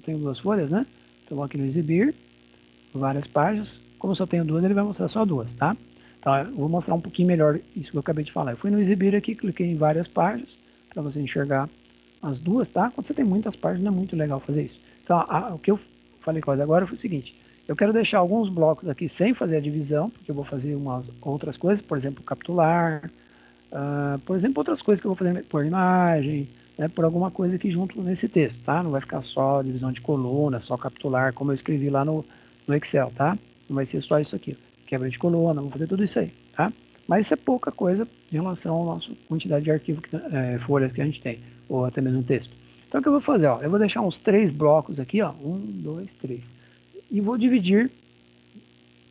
tenho duas folhas, né? Então, vou aqui no exibir, várias páginas. Como eu só tenho duas, ele vai mostrar só duas, tá? Então, eu vou mostrar um pouquinho melhor isso que eu acabei de falar. Eu fui no exibir aqui, cliquei em várias páginas para você enxergar as duas, tá? Quando você tem muitas páginas, não é muito legal fazer isso. Então, o que eu falei quase agora foi o seguinte: eu quero deixar alguns blocos aqui sem fazer a divisão, porque eu vou fazer umas outras coisas, por exemplo, capitular, por exemplo, outras coisas que eu vou fazer por imagem, né, por alguma coisa aqui junto nesse texto, tá? Não vai ficar só divisão de coluna, só capitular, como eu escrevi lá no Excel, tá? Não vai ser só isso aqui, quebra de coluna, vamos fazer tudo isso aí, tá? Mas isso é pouca coisa em relação à nossa quantidade de arquivo, folhas que a gente tem, ou até mesmo texto. Então o que eu vou fazer? Ó, eu vou deixar uns 3 blocos aqui, ó, 1, 2, 3, e vou dividir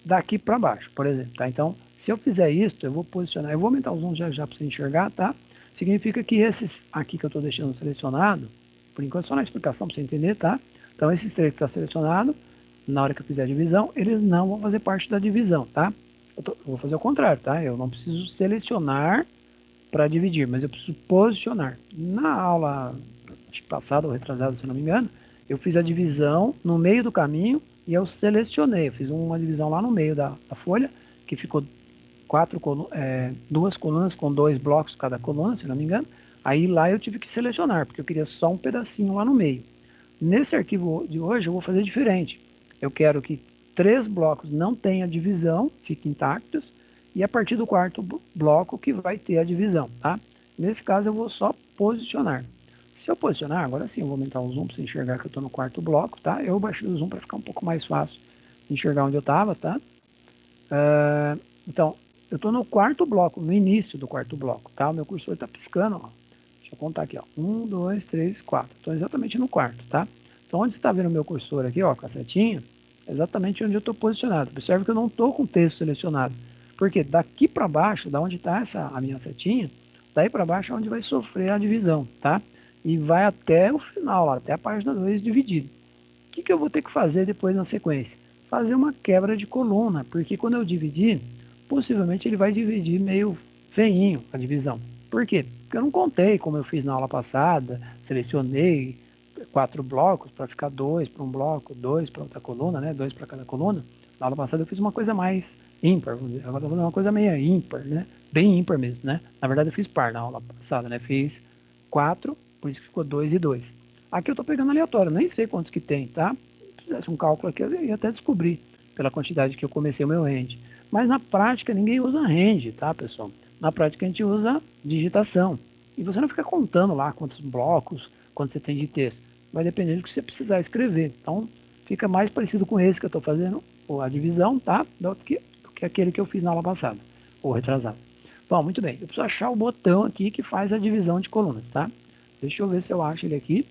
daqui para baixo, por exemplo, tá? Então, se eu fizer isso, eu vou posicionar, eu vou aumentar o zoom já para você enxergar, tá? significa que esses aqui que eu estou deixando selecionado, por enquanto só na explicação para você entender, tá? Então esses três que estão selecionados, na hora que eu fizer a divisão, eles não vão fazer parte da divisão, tá? Eu vou fazer o contrário, tá? Eu não preciso selecionar para dividir, mas eu preciso posicionar. Na aula passada ou retrasada, se não me engano, eu fiz a divisão no meio do caminho e eu selecionei. Eu fiz uma divisão lá no meio da folha, que ficou duas colunas com 2 blocos cada coluna, se não me engano. Aí lá eu tive que selecionar, porque eu queria só um pedacinho lá no meio. Nesse arquivo de hoje eu vou fazer diferente. Eu quero que 3 blocos não tenham divisão, fiquem intactos, e a partir do quarto bloco que vai ter a divisão, tá? Nesse caso eu vou só posicionar. Se eu posicionar, agora sim eu vou aumentar o zoom para você enxergar que eu estou no quarto bloco, tá? Eu baixei o zoom para ficar um pouco mais fácil de enxergar onde eu estava, tá? Então, eu estou no quarto bloco, no início do quarto bloco, tá? O meu cursor está piscando, ó. Deixa eu contar aqui, ó. 1, 2, 3, 4. Estou exatamente no quarto, tá? Então, onde você está vendo o meu cursor aqui, ó, com a setinha, é exatamente onde eu estou posicionado. Observe que eu não estou com o texto selecionado. Porque daqui para baixo, da onde está a minha setinha, daí para baixo é onde vai sofrer a divisão, tá? E vai até o final, lá, até a página 2 dividido. O que eu vou ter que fazer depois na sequência? Fazer uma quebra de coluna, porque quando eu dividir, possivelmente ele vai dividir meio feinho a divisão. Por quê? Porque eu não contei, como eu fiz na aula passada, selecionei 4 blocos para ficar 2 para um bloco, 2 para outra coluna, né? 2 para cada coluna. Na aula passada eu fiz uma coisa mais ímpar, vamos dizer. Agora eu vou fazer uma coisa meio ímpar, né? Bem ímpar mesmo, né? Na verdade eu fiz par na aula passada, né? Fiz 4, por isso que ficou 2 e 2. Aqui eu estou pegando aleatório, nem sei quantos que tem, tá? Se fizesse um cálculo aqui, eu ia até descobrir pela quantidade que eu comecei o meu range. Mas na prática ninguém usa range, tá, pessoal? Na prática a gente usa digitação. E você não fica contando lá quantos blocos, quanto você tem de texto. Vai depender do que você precisar escrever. Então fica mais parecido com esse que eu estou fazendo, ou a divisão, tá? Do que aquele que eu fiz na aula passada, ou retrasado. Bom, muito bem. Eu preciso achar o botão aqui que faz a divisão de colunas, tá? Deixa eu ver se eu acho ele aqui.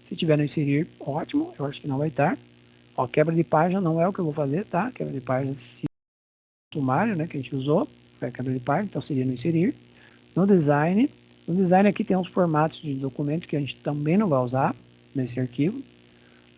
Se tiver no inserir, ótimo. Eu acho que não vai estar. Ó, quebra de página não é o que eu vou fazer, tá? Quebra de página sumário, né, que a gente usou. Foi a quebra de página, então seria no inserir. No design aqui tem uns formatos de documento que a gente também não vai usar nesse arquivo.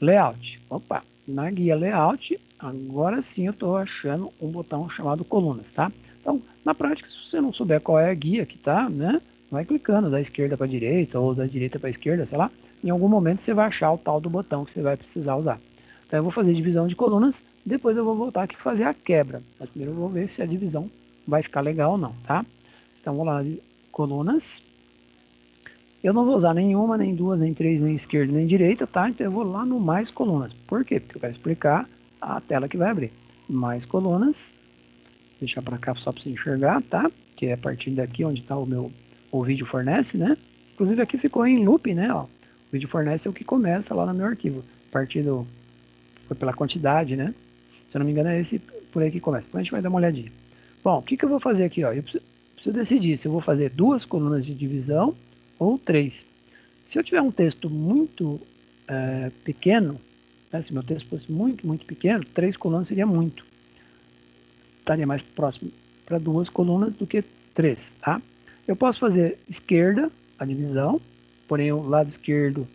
Layout. Opa, na guia layout, agora sim eu estou achando um botão chamado colunas, tá? Então, na prática, se você não souber qual é a guia que tá, né, vai clicando da esquerda para a direita ou da direita para a esquerda, sei lá. Em algum momento você vai achar o tal do botão que você vai precisar usar. Então eu vou fazer divisão de colunas, depois eu vou voltar aqui e fazer a quebra. Mas primeiro eu vou ver se a divisão vai ficar legal ou não, tá? Então vou lá, colunas. Eu não vou usar nenhuma, nem duas, nem três, nem esquerda, nem direita, tá? Então eu vou lá no mais colunas. Por quê? Porque eu quero explicar a tela que vai abrir. Mais colunas. Vou deixar para cá só para você enxergar, tá? Que é a partir daqui onde está o vídeo fornece, né? Inclusive aqui ficou em loop, né? Ó, o vídeo fornece é o que começa lá no meu arquivo. A partir foi pela quantidade, né? Se eu não me engano é esse por aí que começa. Depois a gente vai dar uma olhadinha. Bom, o que eu vou fazer aqui, ó? Eu preciso decidir se eu vou fazer 2 colunas de divisão ou 3. Se eu tiver um texto muito pequeno, né, se meu texto fosse muito, muito pequeno, 3 colunas seria muito. Estaria mais próximo para 2 colunas do que 3, tá? Eu posso fazer esquerda, a divisão, porém o lado esquerdo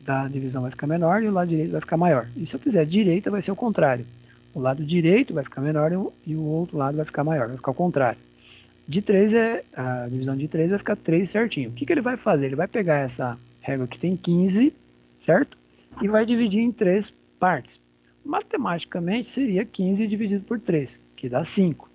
da divisão vai ficar menor e o lado direito vai ficar maior. E se eu fizer direita, vai ser o contrário. O lado direito vai ficar menor e o outro lado vai ficar maior, vai ficar o contrário. De 3 a divisão de 3 vai ficar 3 certinho. O que ele vai fazer? Ele vai pegar essa régua que tem 15, certo? E vai dividir em 3 partes. Matematicamente seria 15 dividido por 3, que dá 5.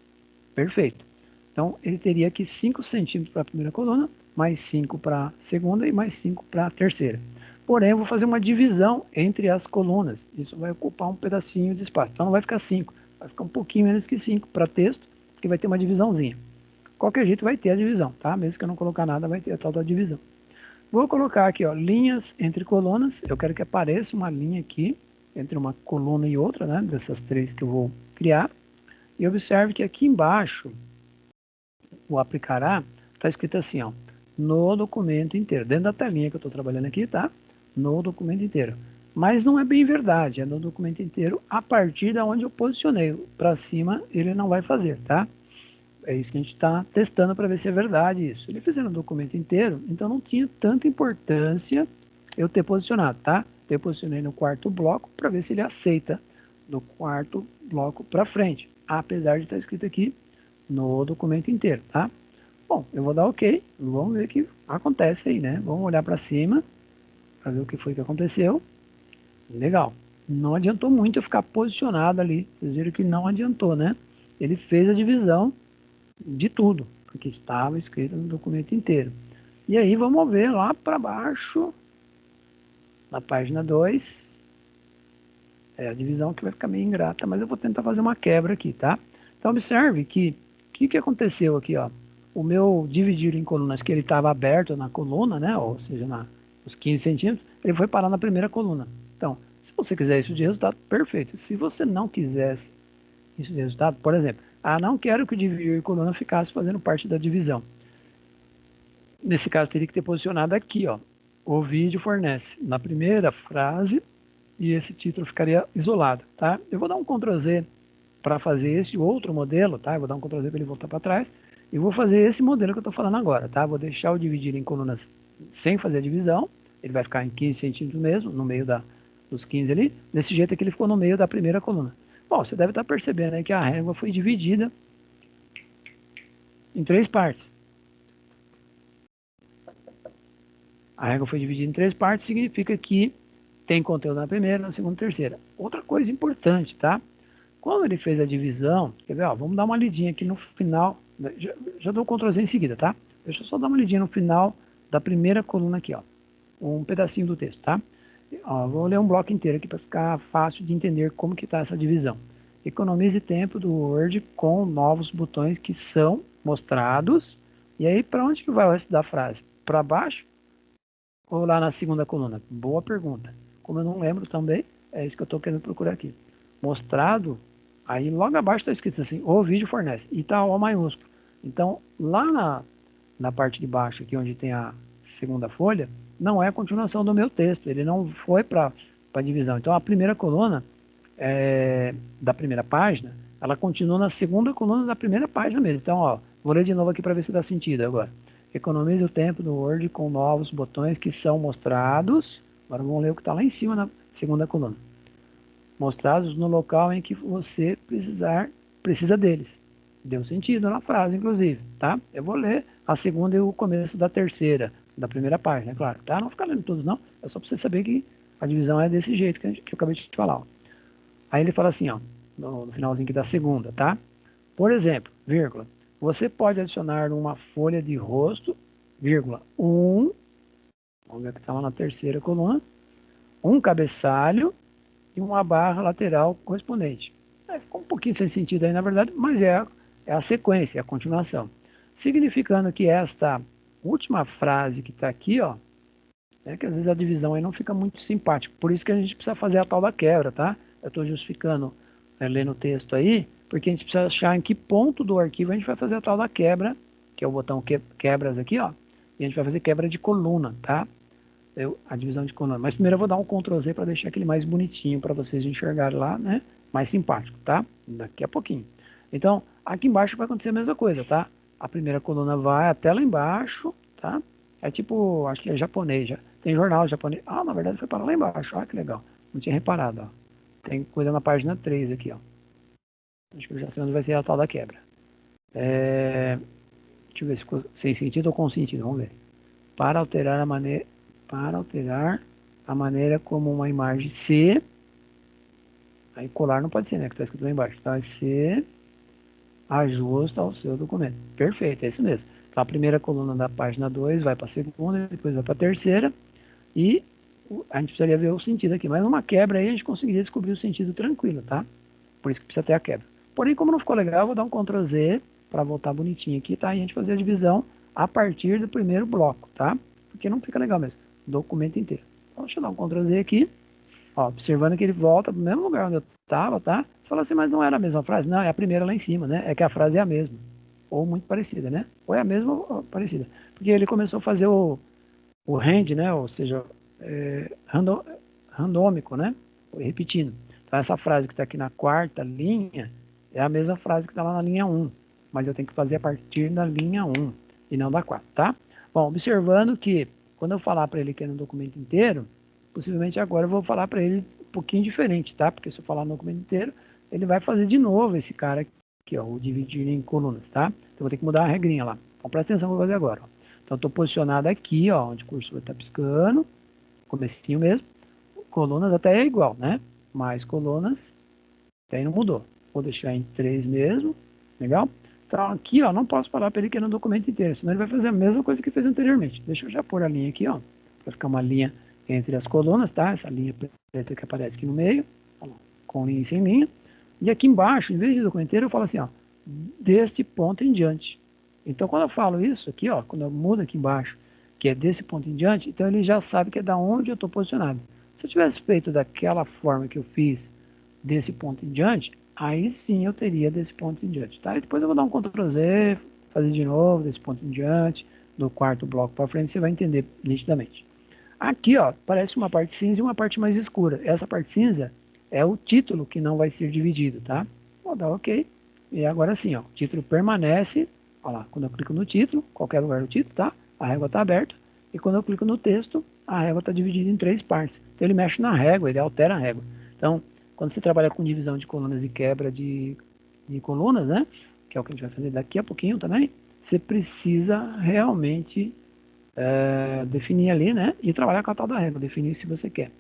Perfeito. Então ele teria aqui 5 centímetros para a primeira coluna, mais 5 para a segunda e mais 5 para a terceira. Porém, eu vou fazer uma divisão entre as colunas. Isso vai ocupar um pedacinho de espaço. Então não vai ficar 5, vai ficar um pouquinho menos que 5 para texto, porque vai ter uma divisãozinha. Qualquer jeito vai ter a divisão, tá? Mesmo que eu não colocar nada, vai ter a tal da divisão. Vou colocar aqui, ó, linhas entre colunas. Eu quero que apareça uma linha aqui, entre uma coluna e outra, né? Dessas 3 que eu vou criar. E observe que aqui embaixo, o aplicará, está escrito assim, ó, no documento inteiro. Dentro da telinha que eu estou trabalhando aqui, tá? No documento inteiro. Mas não é bem verdade, é no documento inteiro a partir da onde eu posicionei. Para cima ele não vai fazer, tá? É isso que a gente está testando para ver se é verdade isso. Ele fez no documento inteiro, então não tinha tanta importância eu ter posicionado, tá? Eu posicionei no quarto bloco para ver se ele aceita do quarto bloco para frente, apesar de estar escrito aqui no documento inteiro, tá? Bom, eu vou dar OK, vamos ver o que acontece aí, né? Vamos olhar para cima para ver o que foi que aconteceu. Legal. Não adiantou muito eu ficar posicionado ali. Vocês viram que não adiantou, né? Ele fez a divisão de tudo, porque estava escrito no documento inteiro. E aí vamos ver lá para baixo, na página 2, é a divisão que vai ficar meio ingrata, mas eu vou tentar fazer uma quebra aqui, tá? Então observe que o que aconteceu aqui, ó? O meu dividir em colunas, que ele estava aberto na coluna, né? Ou seja, nos 15 centímetros, ele foi parar na primeira coluna. Então, se você quiser isso de resultado, perfeito. Se você não quisesse isso de resultado, por exemplo, não quero que o dividir em coluna ficasse fazendo parte da divisão. Nesse caso, teria que ter posicionado aqui, ó. O vídeo fornece na primeira frase e esse título ficaria isolado, tá? Eu vou dar um Ctrl Z para fazer esse outro modelo, tá? Eu vou dar um Ctrl Z para ele voltar para trás e vou fazer esse modelo que eu estou falando agora, tá? Vou deixar o dividir em colunas sem fazer a divisão, ele vai ficar em 15 centímetros mesmo, no meio dos 15 ali, desse jeito aqui ele ficou no meio da primeira coluna. Bom, você deve estar percebendo aí que a régua foi dividida em 3 partes. A régua foi dividida em 3 partes, significa que tem conteúdo na primeira, na segunda e terceira. Outra coisa importante, tá? Quando ele fez a divisão, quer ver, ó, vamos dar uma lidinha aqui no final, já dou o Ctrl Z em seguida, tá? Deixa eu só dar uma lidinha no final da primeira coluna aqui, ó, um pedacinho do texto, tá? Ó, vou ler um bloco inteiro aqui para ficar fácil de entender como que está essa divisão. Economize tempo do Word com novos botões que são mostrados. E aí, para onde que vai o resto da frase? Para baixo ou lá na segunda coluna? Boa pergunta. Como eu não lembro também, é isso que eu estou querendo procurar aqui. Mostrado, aí logo abaixo está escrito assim, o vídeo fornece, e está O maiúsculo. Então, lá na parte de baixo, aqui onde tem a segunda folha, não é a continuação do meu texto, ele não foi para a divisão. Então, a primeira coluna da primeira página, ela continua na segunda coluna da primeira página mesmo. Então, ó, vou ler de novo aqui para ver se dá sentido agora. Economize o tempo do Word com novos botões que são mostrados. Agora vamos ler o que está lá em cima na segunda coluna. Mostrados no local em que você precisa deles. Deu sentido na frase, inclusive, tá? Eu vou ler a segunda e o começo da terceira, da primeira página, é claro, tá? Não ficar lendo tudo, não. É só para você saber que a divisão é desse jeito que eu acabei de te falar, ó. Aí ele fala assim, ó, no finalzinho aqui da segunda, tá? Por exemplo, vírgula, você pode adicionar uma folha de rosto, vírgula, vamos ver que está lá na terceira coluna, um cabeçalho e uma barra lateral correspondente. Ficou um pouquinho sem sentido aí, na verdade, mas é a sequência, é a continuação. Significando que esta última frase que está aqui, ó, que às vezes a divisão aí não fica muito simpática. Por isso que a gente precisa fazer a tal da quebra, tá? Eu estou justificando, lendo o texto aí, porque a gente precisa achar em que ponto do arquivo a gente vai fazer a tal da quebra, que é o botão quebras aqui, ó. E a gente vai fazer quebra de coluna, tá? A divisão de coluna. Mas primeiro eu vou dar um Ctrl Z para deixar aquele mais bonitinho para vocês enxergarem lá, né? Mais simpático, tá? Daqui a pouquinho. Então, aqui embaixo vai acontecer a mesma coisa, tá? A primeira coluna vai até lá embaixo, tá? É tipo, acho que é japonês já. Tem jornal japonês. Na verdade foi para lá embaixo. Que legal. Não tinha reparado, ó. Tem coisa na página 3 aqui, ó. Acho que eu já sei onde vai ser a tal da quebra. Deixa eu ver se ficou sem sentido ou com sentido. Vamos ver. Para alterar a maneira como uma imagem se... Aí colar não pode ser, né? Que está escrito lá embaixo. Vai ser ajusta ao seu documento. Perfeito, é isso mesmo. Então, a primeira coluna da página 2 vai para a segunda, depois vai para a terceira. E a gente precisaria ver o sentido aqui. Mas numa quebra aí a gente conseguiria descobrir o sentido tranquilo, tá? Por isso que precisa ter a quebra. Porém, como não ficou legal, eu vou dar um Ctrl Z para voltar bonitinho aqui, tá? E a gente fazer a divisão a partir do primeiro bloco, tá? Porque não fica legal mesmo. Documento inteiro. Então, deixa eu dar um Ctrl Z aqui. Ó, observando que ele volta para o mesmo lugar onde eu estava, tá? Você fala assim, mas não era a mesma frase? Não, é a primeira lá em cima, né? É que a frase é a mesma. Ou muito parecida, né? Ou é a mesma ou parecida. Porque ele começou a fazer o rand, né? Ou seja, randômico, né? Repetindo. Então, essa frase que está aqui na quarta linha é a mesma frase que está lá na linha 1. mas eu tenho que fazer a partir da linha 1 e não da 4, tá? Bom, observando que quando eu falar para ele que é no documento inteiro, possivelmente agora eu vou falar para ele um pouquinho diferente, tá? Porque se eu falar no documento inteiro, ele vai fazer de novo esse cara aqui, ó, o dividir em colunas, tá? Então eu vou ter que mudar a regrinha lá. Então presta atenção no que eu vou fazer agora, ó. Então eu estou posicionado aqui, ó, onde o cursor está piscando, comecinho mesmo. Colunas até é igual, né? Mais colunas, até aí não mudou. Vou deixar em 3 mesmo, legal? Então aqui, ó, não posso falar para ele que é no documento inteiro, senão ele vai fazer a mesma coisa que fez anteriormente. Deixa eu já pôr a linha aqui, ó, para ficar uma linha entre as colunas, tá? Essa linha preta que aparece aqui no meio, com linha e sem linha. E aqui embaixo, em vez de documento inteiro, eu falo assim, ó, deste ponto em diante. Então, quando eu falo isso aqui, ó, quando eu mudo aqui embaixo, que é desse ponto em diante, então ele já sabe que é da onde eu estou posicionado. Se eu tivesse feito daquela forma que eu fiz, desse ponto em diante, aí sim eu teria desse ponto em diante, tá? E depois eu vou dar um Ctrl Z, fazer de novo, desse ponto em diante, do quarto bloco para frente, você vai entender nitidamente. Aqui, ó, parece uma parte cinza e uma parte mais escura. Essa parte cinza é o título que não vai ser dividido, tá? Vou dar OK. E agora sim, ó, o título permanece. Olha lá, quando eu clico no título, qualquer lugar do título, tá? A régua está aberta. E quando eu clico no texto, a régua está dividida em 3 partes. Então ele mexe na régua, ele altera a régua. Então, quando você trabalha com divisão de colunas e quebra de colunas, né? Que é o que a gente vai fazer daqui a pouquinho também. Você precisa realmente definir ali, né? E trabalhar com a tal da régua, definir se você quer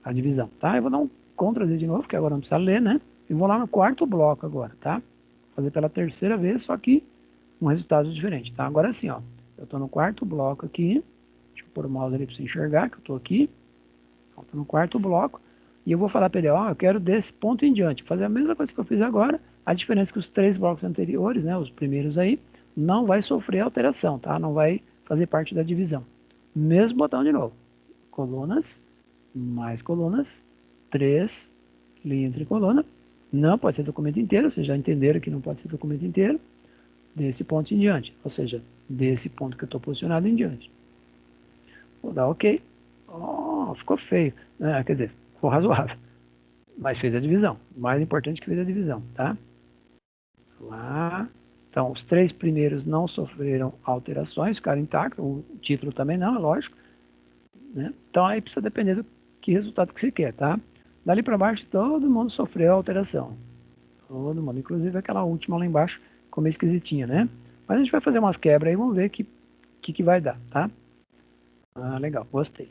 a divisão, tá? Eu vou dar um Ctrl Z de novo, porque agora não precisa ler, né? E vou lá no quarto bloco agora, tá? Fazer pela terceira vez, só que um resultado diferente, tá? Agora sim, ó. Eu tô no quarto bloco aqui. Deixa eu pôr o mouse ali para você enxergar que eu tô aqui. Ó, tô no quarto bloco. E eu vou falar para ele, ó, eu quero desse ponto em diante. Fazer a mesma coisa que eu fiz agora. A diferença é que os 3 blocos anteriores, né? Os primeiros aí, não vai sofrer alteração, tá? Não vai fazer parte da divisão. Mesmo botão de novo. Colunas, mais colunas, 3, linha entre coluna. Não pode ser documento inteiro, vocês já entenderam que não pode ser documento inteiro. Desse ponto em diante, ou seja, desse ponto que eu estou posicionado em diante. Vou dar OK. Oh, ficou feio. Quer dizer, ficou razoável. Mas fez a divisão. Mais importante que fez a divisão, tá? Lá. Então, os 3 primeiros não sofreram alterações, ficaram intactos. O título também não, é lógico. Né? Então, aí precisa depender do que resultado que você quer, tá? Dali para baixo, todo mundo sofreu alteração. Todo mundo, inclusive aquela última lá embaixo, ficou meio esquisitinha, né? Mas a gente vai fazer umas quebras aí, vamos ver o que vai dar, tá? Ah, legal, gostei.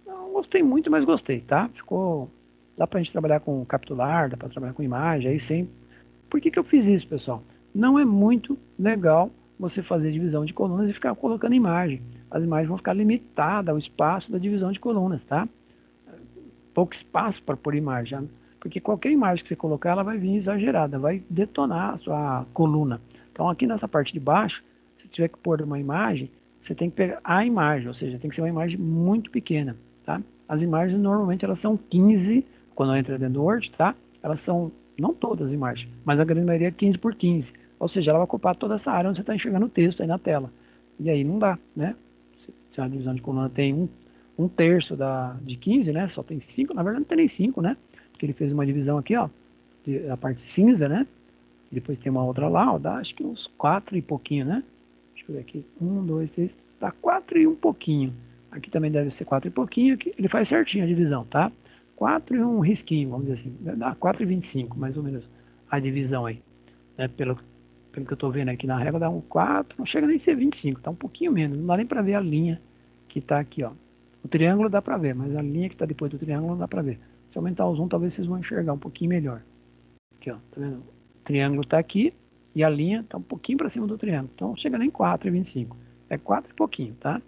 Não gostei muito, mas gostei, tá? Ficou... Dá pra gente trabalhar com capturar, dá pra trabalhar com imagem, aí sem... Por que eu fiz isso, pessoal? Não é muito legal você fazer divisão de colunas e ficar colocando imagem. As imagens vão ficar limitadas ao espaço da divisão de colunas, tá? Pouco espaço para pôr imagem, porque qualquer imagem que você colocar, ela vai vir exagerada, vai detonar a sua coluna. Então, aqui nessa parte de baixo, se tiver que pôr uma imagem, você tem que pegar a imagem, ou seja, tem que ser uma imagem muito pequena, tá? As imagens, normalmente, elas são 15, quando entra dentro do Word, tá? Elas são, não todas as imagens, mas a grande maioria é 15 por 15, ou seja, ela vai ocupar toda essa área onde você está enxergando o texto aí na tela. E aí não dá, né? Se a divisão de coluna tem um terço de 15, né? Só tem 5, na verdade não tem nem 5, né? Porque ele fez uma divisão aqui, ó, a parte cinza, né? Depois tem uma outra lá, ó, dá acho que uns 4 e pouquinho, né? Deixa eu ver aqui, 1, 2, 3, dá 4 e um pouquinho. Aqui também deve ser 4 e pouquinho, aqui ele faz certinho a divisão, tá? 4 e um risquinho, vamos dizer assim, dá 4 e 25, mais ou menos, a divisão aí, né? Pelo que eu tô vendo aqui na régua, dá um 4, não chega nem a ser 25, tá um pouquinho menos, não dá nem para ver a linha que tá aqui, ó. O triângulo dá para ver, mas a linha que está depois do triângulo não dá para ver. Se aumentar o zoom, talvez vocês vão enxergar um pouquinho melhor. Aqui, ó, tá vendo? O triângulo está aqui e a linha está um pouquinho para cima do triângulo. Então, chega nem 4,25. É 4 e pouquinho, tá?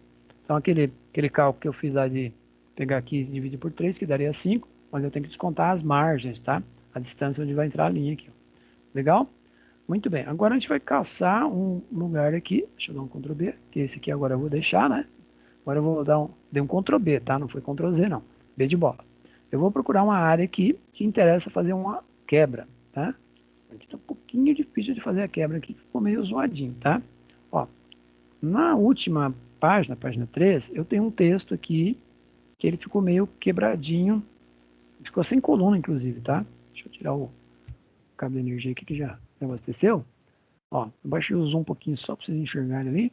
Então, aquele cálculo que eu fiz lá de pegar aqui e dividir por 3, que daria 5, mas eu tenho que descontar as margens, tá? A distância onde vai entrar a linha aqui, ó. Legal? Muito bem. Agora a gente vai caçar um lugar aqui. Deixa eu dar um Ctrl B, que esse aqui agora eu vou deixar, né? Agora eu vou dei um Ctrl B, tá? Não foi Ctrl Z, não. B de bola. Eu vou procurar uma área aqui que interessa fazer uma quebra, tá? Aqui tá um pouquinho difícil de fazer a quebra aqui, ficou meio zoadinho, tá? Ó, na última página, página 3, eu tenho um texto aqui que ele ficou meio quebradinho, ficou sem coluna, inclusive, tá? Deixa eu tirar o cabo de energia aqui que já abasteceu. Ó, eu baixei o zoom um pouquinho só para vocês enxergarem ali.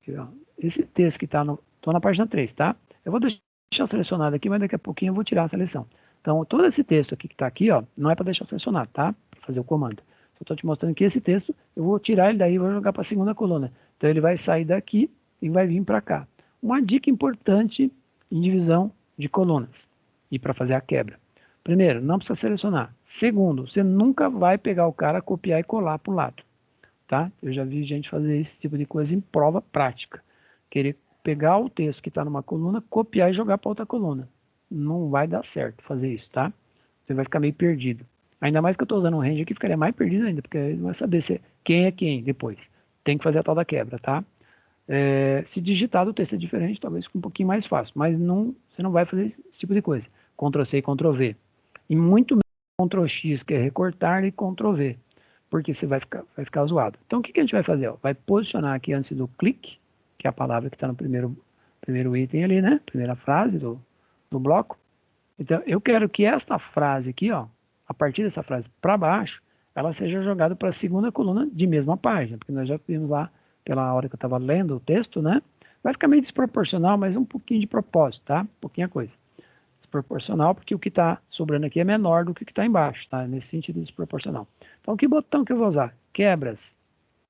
Aqui, ó. Esse texto que está tô na página 3, tá? Eu vou deixar selecionado aqui, mas daqui a pouquinho eu vou tirar a seleção. Então, todo esse texto aqui que está aqui, ó, não é para deixar selecionado, tá? Para fazer o comando. Eu estou te mostrando que esse texto, eu vou tirar ele daí e vou jogar para a segunda coluna. Então, ele vai sair daqui e vai vir para cá. Uma dica importante em divisão de colunas e para fazer a quebra. Primeiro, não precisa selecionar. Segundo, você nunca vai pegar o cara, copiar e colar para o lado. Tá? Eu já vi gente fazer esse tipo de coisa em prova prática. Querer pegar o texto que está numa coluna, copiar e jogar para outra coluna. Não vai dar certo fazer isso, tá? Você vai ficar meio perdido. Ainda mais que eu estou usando um range aqui, ficaria mais perdido ainda, porque ele não vai saber quem é quem depois. Tem que fazer a tal da quebra, tá? Se digitar o texto é diferente, talvez fique um pouquinho mais fácil, mas não, você não vai fazer esse tipo de coisa. Ctrl+C e Ctrl+V. E muito menos Ctrl+X, que é recortar, e Ctrl+V, porque você vai ficar zoado. Então, o que a gente vai fazer? Ó? Vai posicionar aqui antes do clique, que é a palavra que está no primeiro item ali, né? Primeira frase do bloco. Então, eu quero que esta frase aqui, ó, a partir dessa frase para baixo, ela seja jogada para a segunda coluna de mesma página, porque nós já vimos lá, pela hora que eu estava lendo o texto, né? Vai ficar meio desproporcional, mas um pouquinho de propósito, tá? Pouquinha coisa. Desproporcional, porque o que está sobrando aqui é menor do que está embaixo, tá? Nesse sentido desproporcional. Então, que botão que eu vou usar? Quebras.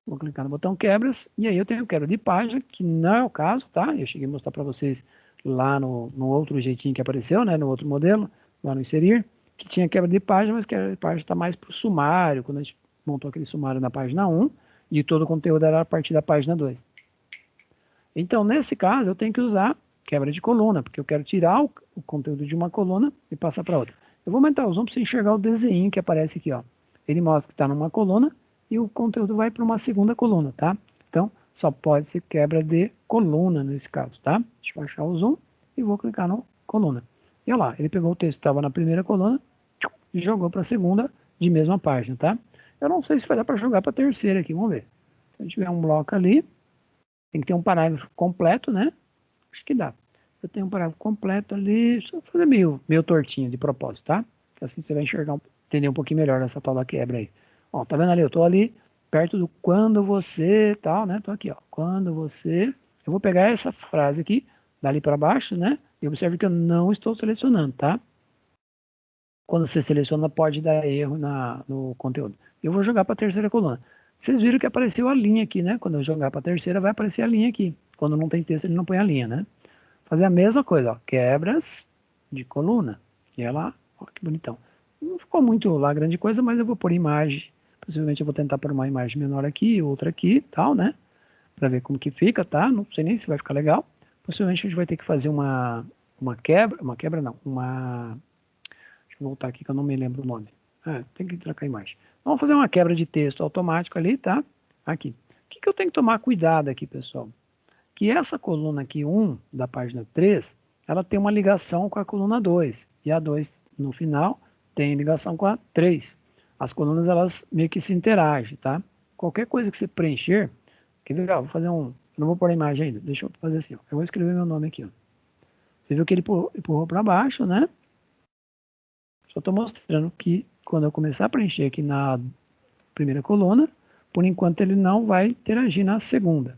Vou clicar no botão quebras, e aí eu tenho quebra de página, que não é o caso, tá? Eu cheguei a mostrar para vocês lá no outro jeitinho que apareceu, né? No outro modelo, lá no inserir, que tinha quebra de página, mas quebra de página está mais para o sumário, quando a gente montou aquele sumário na página 1, e todo o conteúdo era a partir da página 2. Então, nesse caso, eu tenho que usar quebra de coluna, porque eu quero tirar o conteúdo de uma coluna e passar para outra. Eu vou aumentar o zoom para você enxergar o desenho que aparece aqui, ó. Ele mostra que está numa coluna e o conteúdo vai para uma segunda coluna, tá? Então, só pode ser quebra de coluna nesse caso, tá? Deixa eu baixar o zoom e vou clicar no coluna. E olha lá, ele pegou o texto que estava na primeira coluna e jogou para a segunda de mesma página, tá? Eu não sei se vai dar para jogar para a terceira aqui, vamos ver. Se a gente tiver um bloco ali, tem que ter um parágrafo completo, né? Acho que dá. Eu tenho um parágrafo completo ali, só fazer meio tortinho de propósito, tá? Assim você vai enxergar, entender um pouquinho melhor essa tal da quebra aí. Ó, tá vendo ali? Eu tô ali perto do quando você, tal, né? Tô aqui, ó. Quando você... Eu vou pegar essa frase aqui, dali para baixo, né? E observe que eu não estou selecionando, tá? Quando você seleciona, pode dar erro no conteúdo. Eu vou jogar para a terceira coluna. Vocês viram que apareceu a linha aqui, né? Quando eu jogar para a terceira, vai aparecer a linha aqui. Quando não tem texto, ele não põe a linha, né? Fazer a mesma coisa, ó, quebras de coluna. E ela, ó, que bonitão. Não ficou muito lá grande coisa, mas eu vou pôr imagem. Possivelmente eu vou tentar pôr uma imagem menor aqui, outra aqui, tal, né? Para ver como que fica, tá? Não sei nem se vai ficar legal. Possivelmente a gente vai ter que fazer uma quebra não, deixa eu voltar aqui que eu não me lembro o nome. Tem que trocar a imagem. Vamos fazer uma quebra de texto automático ali, tá? Aqui. O que eu tenho que tomar cuidado aqui, pessoal? Que essa coluna aqui, 1, da página 3, ela tem uma ligação com a coluna 2. E a 2, no final, tem ligação com a 3. As colunas, elas meio que se interagem, tá? Qualquer coisa que você preencher, que legal, vou fazer um... Não vou pôr a imagem ainda, deixa eu fazer assim, ó. Eu vou escrever meu nome aqui, ó. Você viu que ele empurrou para baixo, né? Só estou mostrando que quando eu começar a preencher aqui na primeira coluna, por enquanto ele não vai interagir na segunda.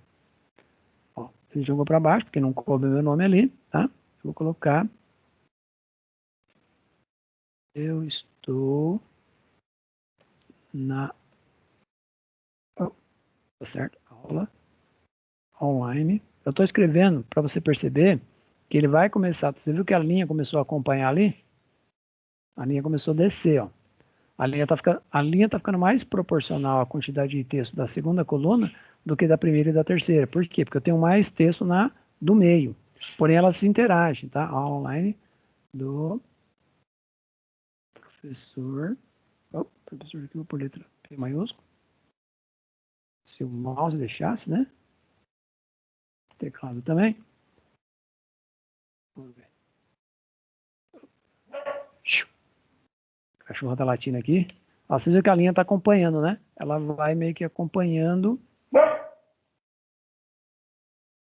Ó, ele jogou para baixo, porque não coube meu nome ali, tá? Eu vou colocar... Eu estou na... Oh, tá certo? Aula online. Eu estou escrevendo para você perceber que ele vai começar... Você viu que a linha começou a acompanhar ali? A linha começou a descer, ó. A linha tá ficando mais proporcional à quantidade de texto da segunda coluna do que da primeira e da terceira. Por quê? Porque eu tenho mais texto do meio. Porém, elas se interagem, tá? Online do professor. Professor aqui, vou por letra P maiúsculo. Se o mouse deixasse, né? Teclado também. Vamos ver. Cachorro tá latindo aqui. Ó, você vê que a linha tá acompanhando, né? Ela vai meio que acompanhando.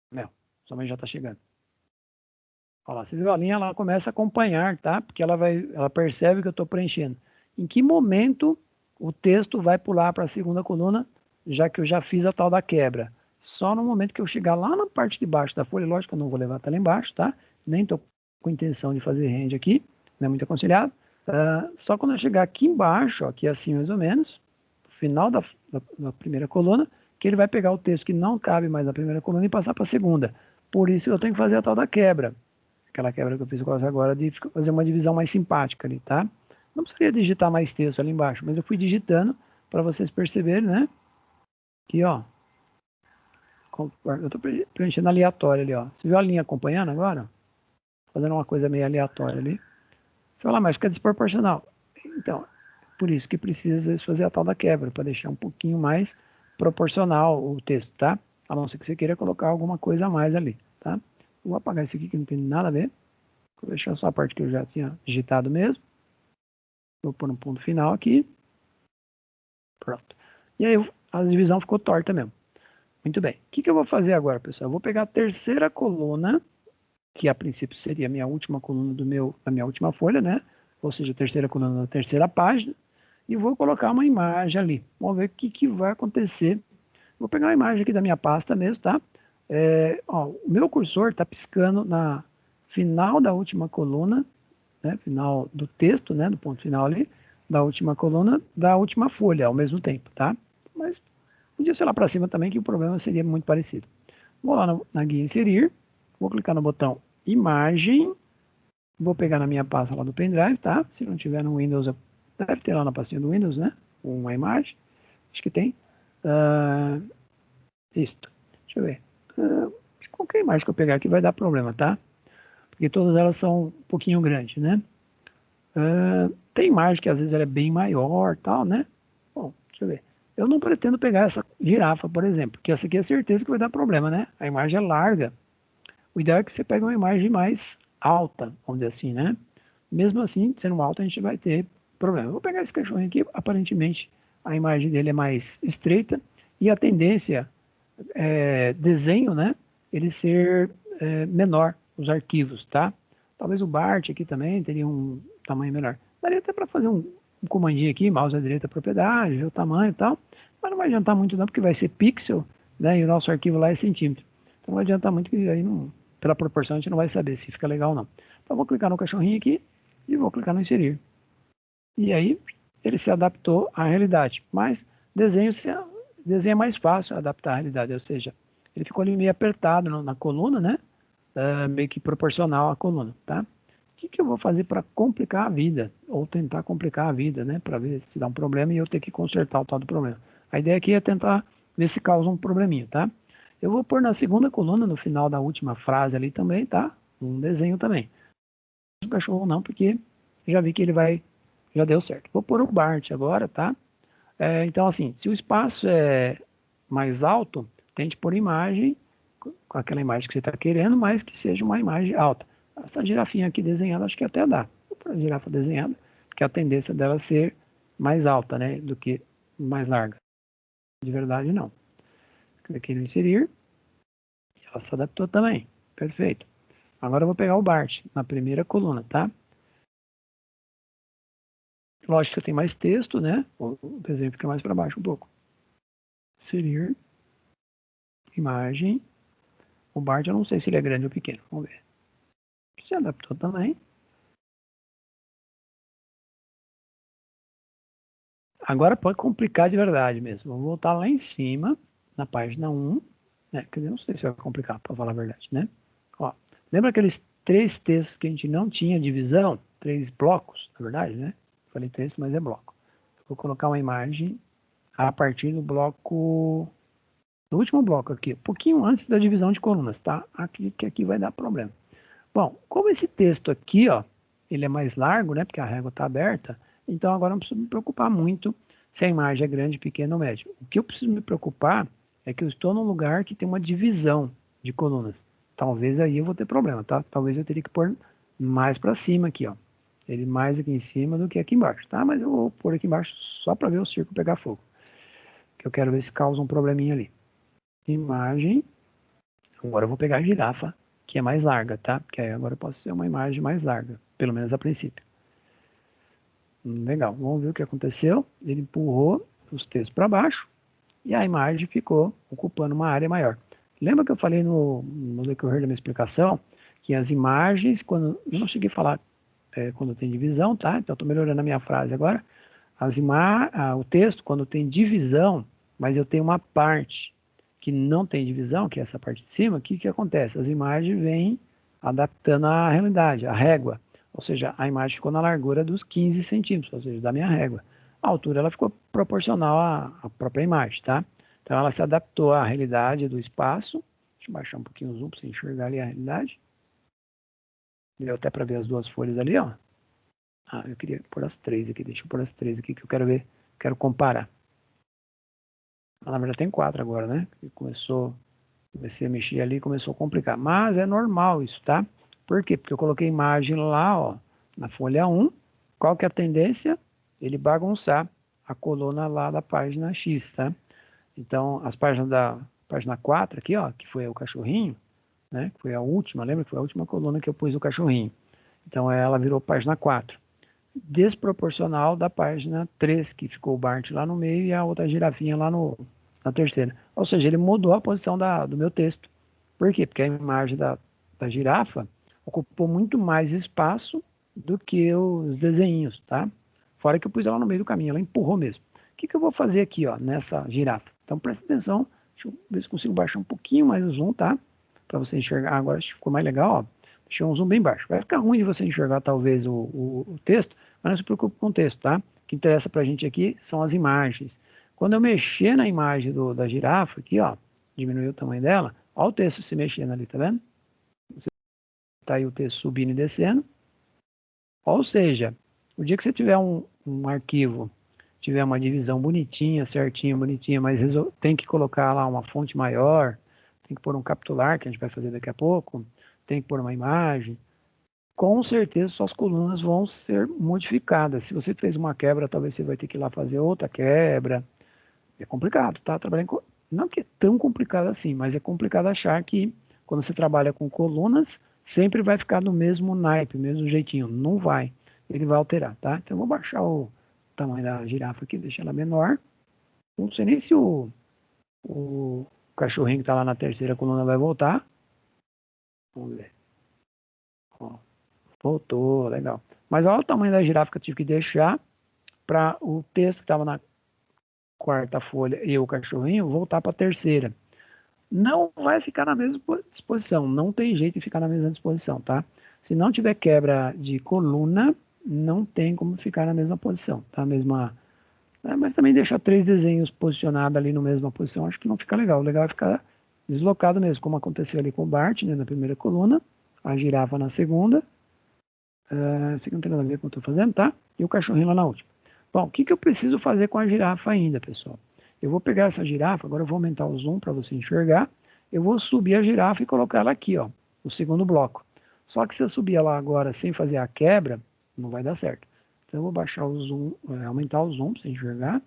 Não, sua mãe já tá chegando. Olha lá, você viu a linha, ela começa a acompanhar, tá? Porque ela percebe que eu estou preenchendo. Em que momento o texto vai pular para a segunda coluna, já que eu já fiz a tal da quebra. Só no momento que eu chegar lá na parte de baixo da folha, lógico que eu não vou levar até lá embaixo, tá? Nem estou com intenção de fazer rende aqui, não é muito aconselhado. Só quando eu chegar aqui embaixo, ó, aqui assim mais ou menos, no final da primeira coluna, que ele vai pegar o texto que não cabe mais na primeira coluna e passar para a segunda. Por isso eu tenho que fazer a tal da quebra. Aquela quebra que eu fiz agora de fazer uma divisão mais simpática ali, tá? Não precisaria digitar mais texto ali embaixo, mas eu fui digitando para vocês perceberem, né? Aqui, ó. Eu estou preenchendo aleatório ali, ó. Você viu a linha acompanhando agora? Fazendo uma coisa meio aleatória ali. Você fala, mas fica desproporcional. Então, por isso que precisa às vezes fazer a tal da quebra, para deixar um pouquinho mais proporcional o texto, tá? A não ser que você queira colocar alguma coisa a mais ali, tá? Vou apagar isso aqui que não tem nada a ver. Vou deixar só a parte que eu já tinha digitado mesmo. Vou pôr um ponto final aqui. Pronto. E aí a divisão ficou torta mesmo. Muito bem. O que eu vou fazer agora, pessoal? Eu vou pegar a terceira coluna, que a princípio seria a minha última coluna da minha última folha, né? Ou seja, a terceira coluna da terceira página, e vou colocar uma imagem ali. Vamos ver o que vai acontecer. Vou pegar uma imagem aqui da minha pasta mesmo, tá? O meu cursor está piscando na final da última coluna, né? Final do texto, né? Do ponto final ali, da última coluna, da última folha ao mesmo tempo, tá? Mas podia ser lá para cima também, que o problema seria muito parecido. Vou lá na guia inserir, vou clicar no botão imagem, vou pegar na minha pasta lá do pendrive, tá? Se não tiver no Windows, deve ter lá na pastinha do Windows, né? Uma imagem, acho que tem. Isto, deixa eu ver. Qualquer imagem que eu pegar aqui vai dar problema, tá? Porque todas elas são um pouquinho grandes, né? Tem imagem que às vezes ela é bem maior, tal, né? Bom, deixa eu ver. Eu não pretendo pegar essa girafa, por exemplo, porque essa aqui é certeza que vai dar problema, né? A imagem é larga. O ideal é que você pegue uma imagem mais alta, vamos dizer assim, né? Mesmo assim, sendo alta, a gente vai ter problema. Eu vou pegar esse cachorrinho aqui, aparentemente a imagem dele é mais estreita e a tendência desenho, né? Ele ser menor, os arquivos, tá? Talvez o Bart aqui também teria um tamanho menor. Daria até para fazer um comandinho aqui, mouse à direita, propriedade, ver o tamanho e tal, mas não vai adiantar muito não, porque vai ser pixel, né? E o nosso arquivo lá é centímetro. Então não vai adiantar muito, que aí não, pela proporção a gente não vai saber se fica legal ou não. Então vou clicar no cachorrinho aqui e vou clicar no inserir. E aí ele se adaptou à realidade, mas desenho é mais fácil adaptar à realidade, ou seja, ele ficou ali meio apertado na coluna, né? Meio que proporcional à coluna, tá? O que eu vou fazer para complicar a vida? Ou tentar complicar a vida, né? Para ver se dá um problema e eu ter que consertar o tal do problema. A ideia aqui é tentar ver se causa um probleminha, tá? Eu vou pôr na segunda coluna, no final da última frase ali também, tá? Um desenho também. O cachorro não, porque já vi que ele já deu certo. Vou pôr o Bart agora, tá? Então, assim, se o espaço é mais alto, tente pôr imagem, com aquela imagem que você está querendo, mas que seja uma imagem alta. Essa girafinha aqui desenhada, acho que até dá. Vou pôr a girafa desenhada, porque a tendência dela é ser mais alta, né, do que mais larga. De verdade, não. Cliquei no inserir, e ela se adaptou também. Perfeito. Agora eu vou pegar o Bart na primeira coluna, tá? Lógico que tem mais texto, né? O desenho fica mais para baixo um pouco. Inserir. Imagem. O Bart eu não sei se ele é grande ou pequeno. Vamos ver. Se adaptou também. Agora pode complicar de verdade mesmo. Vamos voltar lá em cima, na página 1. Quer dizer, não sei se vai complicar, para falar a verdade, né? Ó, lembra aqueles 3 textos que a gente não tinha divisão? 3 blocos, na verdade, né? Falei texto, mas é bloco. Vou colocar uma imagem a partir do bloco, do último bloco aqui, um pouquinho antes da divisão de colunas, tá? Aqui vai dar problema. Bom, como esse texto aqui, ó, ele é mais largo, né? Porque a régua está aberta, então agora não preciso me preocupar muito se a imagem é grande, pequena ou média. O que eu preciso me preocupar é que eu estou num lugar que tem uma divisão de colunas. Talvez aí eu vou ter problema, tá? Talvez eu teria que pôr mais para cima aqui, ó. Ele mais aqui em cima do que aqui embaixo, tá? Mas eu vou pôr aqui embaixo só para ver o círculo pegar fogo. Que eu quero ver se causa um probleminha ali. Imagem. Agora eu vou pegar a girafa, que é mais larga, tá? Porque aí agora eu posso ser uma imagem mais larga, pelo menos a princípio. Legal, vamos ver o que aconteceu. Ele empurrou os textos para baixo e a imagem ficou ocupando uma área maior. Lembra que eu falei no decorrer da minha explicação que as imagens, quando eu não cheguei a falar quando tem divisão, tá? Então estou melhorando a minha frase agora. O texto, quando tem divisão, mas eu tenho uma parte que não tem divisão, que é essa parte de cima, o que acontece? As imagens vêm adaptando à realidade, a régua. Ou seja, a imagem ficou na largura dos 15 centímetros, ou seja, da minha régua. A altura ela ficou proporcional à própria imagem, tá? Então ela se adaptou à realidade do espaço. Deixa eu baixar um pouquinho o zoom para você enxergar ali a realidade. Deu até para ver as duas folhas ali, ó. Ah, eu queria pôr as três aqui. Deixa eu pôr as três aqui que eu quero ver, quero comparar. Na verdade tem 4 agora, né? Comecei a mexer ali e começou a complicar. Mas é normal isso, tá? Por quê? Porque eu coloquei imagem lá, ó, na folha 1. Qual que é a tendência? Ele bagunçar a coluna lá da página X, tá? Então, as páginas da página 4 aqui, ó, que foi o cachorrinho, né? Que foi a última, lembra que foi a última coluna que eu pus o cachorrinho. Então, ela virou página 4. Desproporcional da página 3, que ficou o Bart lá no meio e a outra girafinha lá na terceira. Ou seja, ele mudou a posição do meu texto. Por quê? Porque a imagem da girafa ocupou muito mais espaço do que os desenhinhos, tá? Fora que eu pus ela no meio do caminho, ela empurrou mesmo. O que eu vou fazer aqui, ó, nessa girafa? Então presta atenção, deixa eu ver se consigo baixar um pouquinho mais o zoom, tá? Para você enxergar. Agora acho que ficou mais legal, ó. Deixei um zoom bem baixo. Vai ficar ruim de você enxergar talvez o texto, mas não se preocupe com o texto, tá? O que interessa pra gente aqui são as imagens. Quando eu mexer na imagem da girafa aqui, ó, diminuir o tamanho dela, ó o texto se mexendo ali, tá vendo? Tá aí o texto subindo e descendo. Ou seja, o dia que você tiver um arquivo, tiver uma divisão bonitinha, certinha, bonitinha, mas tem que colocar lá uma fonte maior, tem que pôr um capitular, que a gente vai fazer daqui a pouco, tem que pôr uma imagem, com certeza suas colunas vão ser modificadas. Se você fez uma quebra, talvez você vai ter que ir lá fazer outra quebra. É complicado, tá? Trabalhando com... Não que é tão complicado assim, mas é complicado achar que quando você trabalha com colunas, sempre vai ficar do mesmo naipe, mesmo jeitinho. Não vai. Ele vai alterar, tá? Então eu vou baixar o tamanho da girafa aqui, deixar ela menor. Não sei nem se o cachorrinho que está lá na terceira coluna vai voltar. Vamos ver. Ó, voltou, legal. Mas olha o tamanho da girafa que eu tive que deixar para o texto que estava na quarta folha e o cachorrinho voltar para a terceira. Não vai ficar na mesma disposição, não tem jeito de ficar na mesma disposição, tá? Se não tiver quebra de coluna, não tem como ficar na mesma posição, tá? Mas também deixar 3 desenhos posicionados ali na mesma posição, acho que não fica legal. O legal é ficar deslocado mesmo, como aconteceu ali com o Bart, né, na primeira coluna, a girafa na segunda, isso aqui não tem nada a ver com o que eu estou fazendo, tá? E o cachorrinho lá na última. Bom, o que eu preciso fazer com a girafa ainda, pessoal? Eu vou pegar essa girafa, agora eu vou aumentar o zoom para você enxergar. Eu vou subir a girafa e colocar ela aqui, ó, no segundo bloco. Só que se eu subir ela agora sem fazer a quebra, não vai dar certo. Então eu vou baixar o zoom, aumentar o zoom para você enxergar.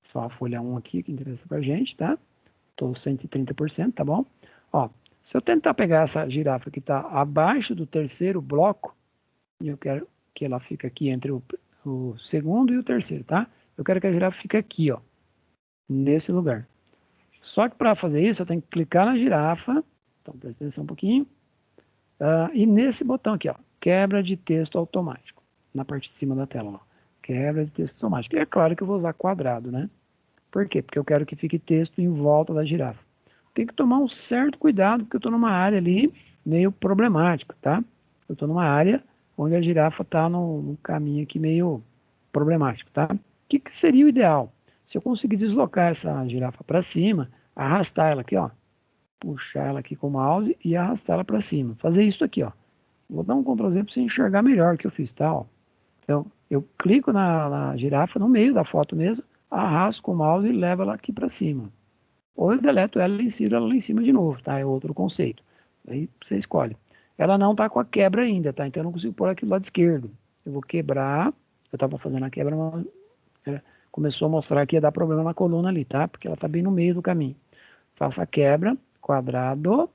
Só a folha 1 aqui que interessa pra gente, tá? Estou 130%, tá bom? Ó, se eu tentar pegar essa girafa que está abaixo do terceiro bloco, e eu quero que ela fique aqui entre o segundo e o terceiro, tá? Eu quero que a girafa fique aqui, ó, nesse lugar. Só que para fazer isso, eu tenho que clicar na girafa, então presta atenção um pouquinho, e nesse botão aqui, ó, quebra de texto automático, na parte de cima da tela, ó, quebra de texto automático. E é claro que eu vou usar quadrado, né? Por quê? Porque eu quero que fique texto em volta da girafa. Tem que tomar um certo cuidado, porque eu estou numa área ali meio problemática, tá? Eu estou numa área onde a girafa está no caminho aqui meio problemático, tá? O que seria o ideal? Se eu conseguir deslocar essa girafa para cima, arrastar ela aqui, ó, puxar ela aqui com o mouse e arrastar ela para cima. Fazer isso aqui, ó. Vou dar um Ctrl Z para você enxergar melhor o que eu fiz, tá? Ó. Então, eu clico na girafa no meio da foto mesmo, arrasto com o mouse e levo ela aqui para cima. Ou eu deleto ela e insiro ela lá em cima de novo, tá? É outro conceito. Aí você escolhe. Ela não está com a quebra ainda, tá? Então eu não consigo pôr aqui do lado esquerdo. Eu vou quebrar. Eu estava fazendo a quebra, mas começou a mostrar que ia dar problema na coluna ali, tá? Porque ela está bem no meio do caminho. Faço a quebra, quadrado.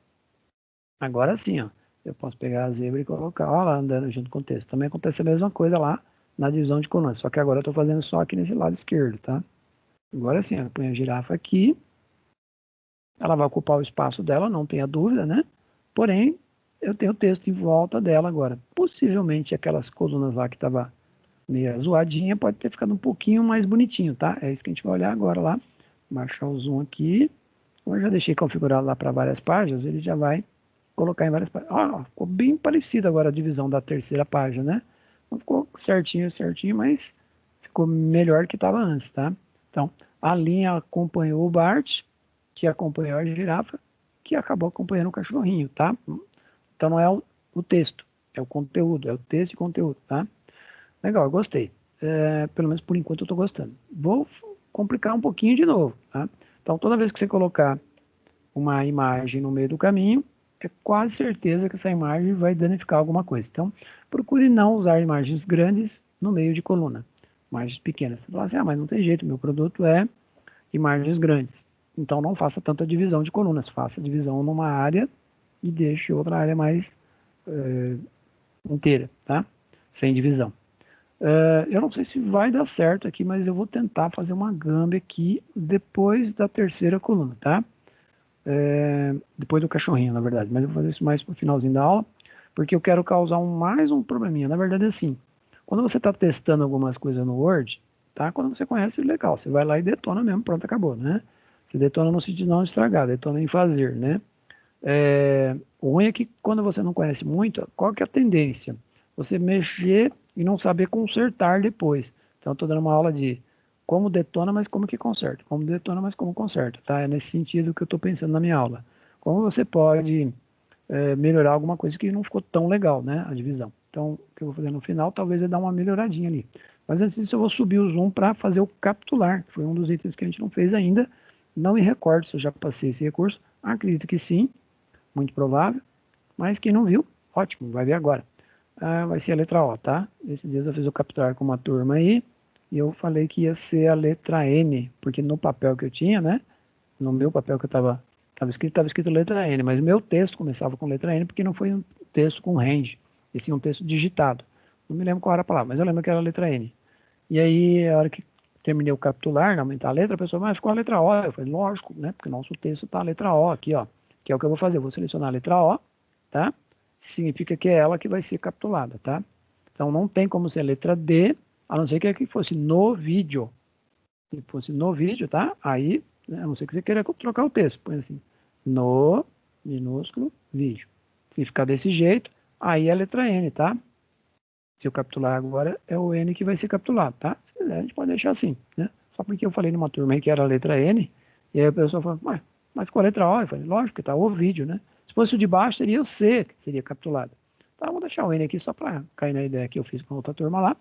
Agora sim, ó. Eu posso pegar a zebra e colocar, ó, lá andando junto com o texto. Também acontece a mesma coisa lá na divisão de colunas. Só que agora eu estou fazendo só aqui nesse lado esquerdo, tá? Agora sim, eu ponho a girafa aqui. Ela vai ocupar o espaço dela, não tenha dúvida, né? Porém, eu tenho o texto em volta dela agora. Possivelmente aquelas colunas lá que estava meio zoadinha pode ter ficado um pouquinho mais bonitinho, tá? É isso que a gente vai olhar agora lá. Baixar o zoom aqui. Eu já deixei configurado lá para várias páginas, ele já vai colocar em várias páginas. Ó, ficou bem parecido agora a divisão da terceira página, né? Não ficou certinho, mas ficou melhor que estava antes, tá? Então, a linha acompanhou o Bart, que acompanhou a girafa, que acabou acompanhando o cachorrinho, tá? Então não é o texto, é o conteúdo, é o texto e conteúdo, tá? Legal, eu gostei. Pelo menos por enquanto eu estou gostando. Vou complicar um pouquinho de novo, tá? Então toda vez que você colocar uma imagem no meio do caminho, é quase certeza que essa imagem vai danificar alguma coisa. Então, procure não usar imagens grandes no meio de coluna. Imagens pequenas. Você fala assim, mas não tem jeito, meu produto é imagens grandes. Então, não faça tanta divisão de colunas. Faça divisão numa área e deixe outra área mais inteira, tá? Sem divisão. Eu não sei se vai dar certo aqui, mas eu vou tentar fazer uma gambi aqui depois da terceira coluna, tá? Depois do cachorrinho, na verdade, mas eu vou fazer isso mais pro finalzinho da aula, porque eu quero causar mais um probleminha. Na verdade, assim, quando você está testando algumas coisas no Word, tá? Quando você conhece, legal, você vai lá e detona mesmo, pronto, acabou, né? Você detona no sentido de não estragar, detona em fazer, né? O ruim é que quando você não conhece muito, qual que é a tendência? Você mexer e não saber consertar depois. Então, estou dando uma aula de como detona, mas como que conserta. Como detona, mas como conserta, tá? É nesse sentido que eu estou pensando na minha aula. Como você pode melhorar alguma coisa que não ficou tão legal, né? A divisão. Então, o que eu vou fazer no final, talvez é dar uma melhoradinha ali. Mas antes disso, eu vou subir o zoom para fazer o capitular, que foi um dos itens que a gente não fez ainda. Não me recordo se eu já passei esse recurso. Acredito que sim, muito provável. Mas quem não viu, ótimo, vai ver agora. Vai ser a letra O, tá? Esses dias eu fiz o capitular com uma turma aí, e eu falei que ia ser a letra N, porque no papel que eu tinha, né? No meu papel que eu tava escrito letra N, mas o meu texto começava com letra N, porque não foi um texto com range, e sim um texto digitado. Não me lembro qual era a palavra, mas eu lembro que era a letra N. E aí, a hora que terminei o capitular, não aumentar a letra, a pessoa, mas ficou a letra O. Eu falei, lógico, né? Porque o nosso texto tá a letra O aqui, ó. Que é o que eu vou fazer. Eu vou selecionar a letra O, tá? Significa que é ela que vai ser capitulada, tá? Então não tem como ser a letra D, a não ser que fosse no vídeo. Se fosse no vídeo, tá? Aí, né, a não ser que você queira trocar o texto. Põe assim, no minúsculo vídeo. Se ficar desse jeito, aí é a letra N, tá? Se eu capitular agora, é o N que vai ser capitulado, tá? Se quiser, a gente pode deixar assim, né? Só porque eu falei numa turma aí que era a letra N, e aí a pessoa falou, mas ficou a letra O? Eu falei, lógico que tá o vídeo, né? Se fosse o de baixo, seria o C, que seria capitulado. Tá, vamos deixar o N aqui só para cair na ideia que eu fiz com a outra turma lá.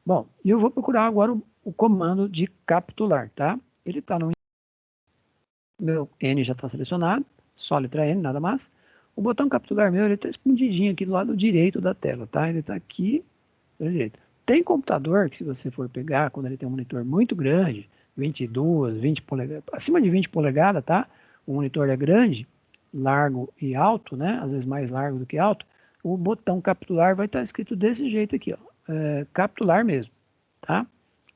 Bom, e eu vou procurar agora o comando de capitular, tá? Ele tá no... Meu N já está selecionado, só a letra N, nada mais. O botão capitular meu, ele está escondidinho aqui do lado direito da tela, tá? Ele está aqui do lado direito. Tem computador que se você for pegar, quando ele tem um monitor muito grande, 22, 20 polegadas, acima de 20 polegadas, tá? O monitor é grande, largo e alto, né? Às vezes mais largo do que alto. O botão capitular vai estar escrito desse jeito aqui, ó. Capitular mesmo, tá?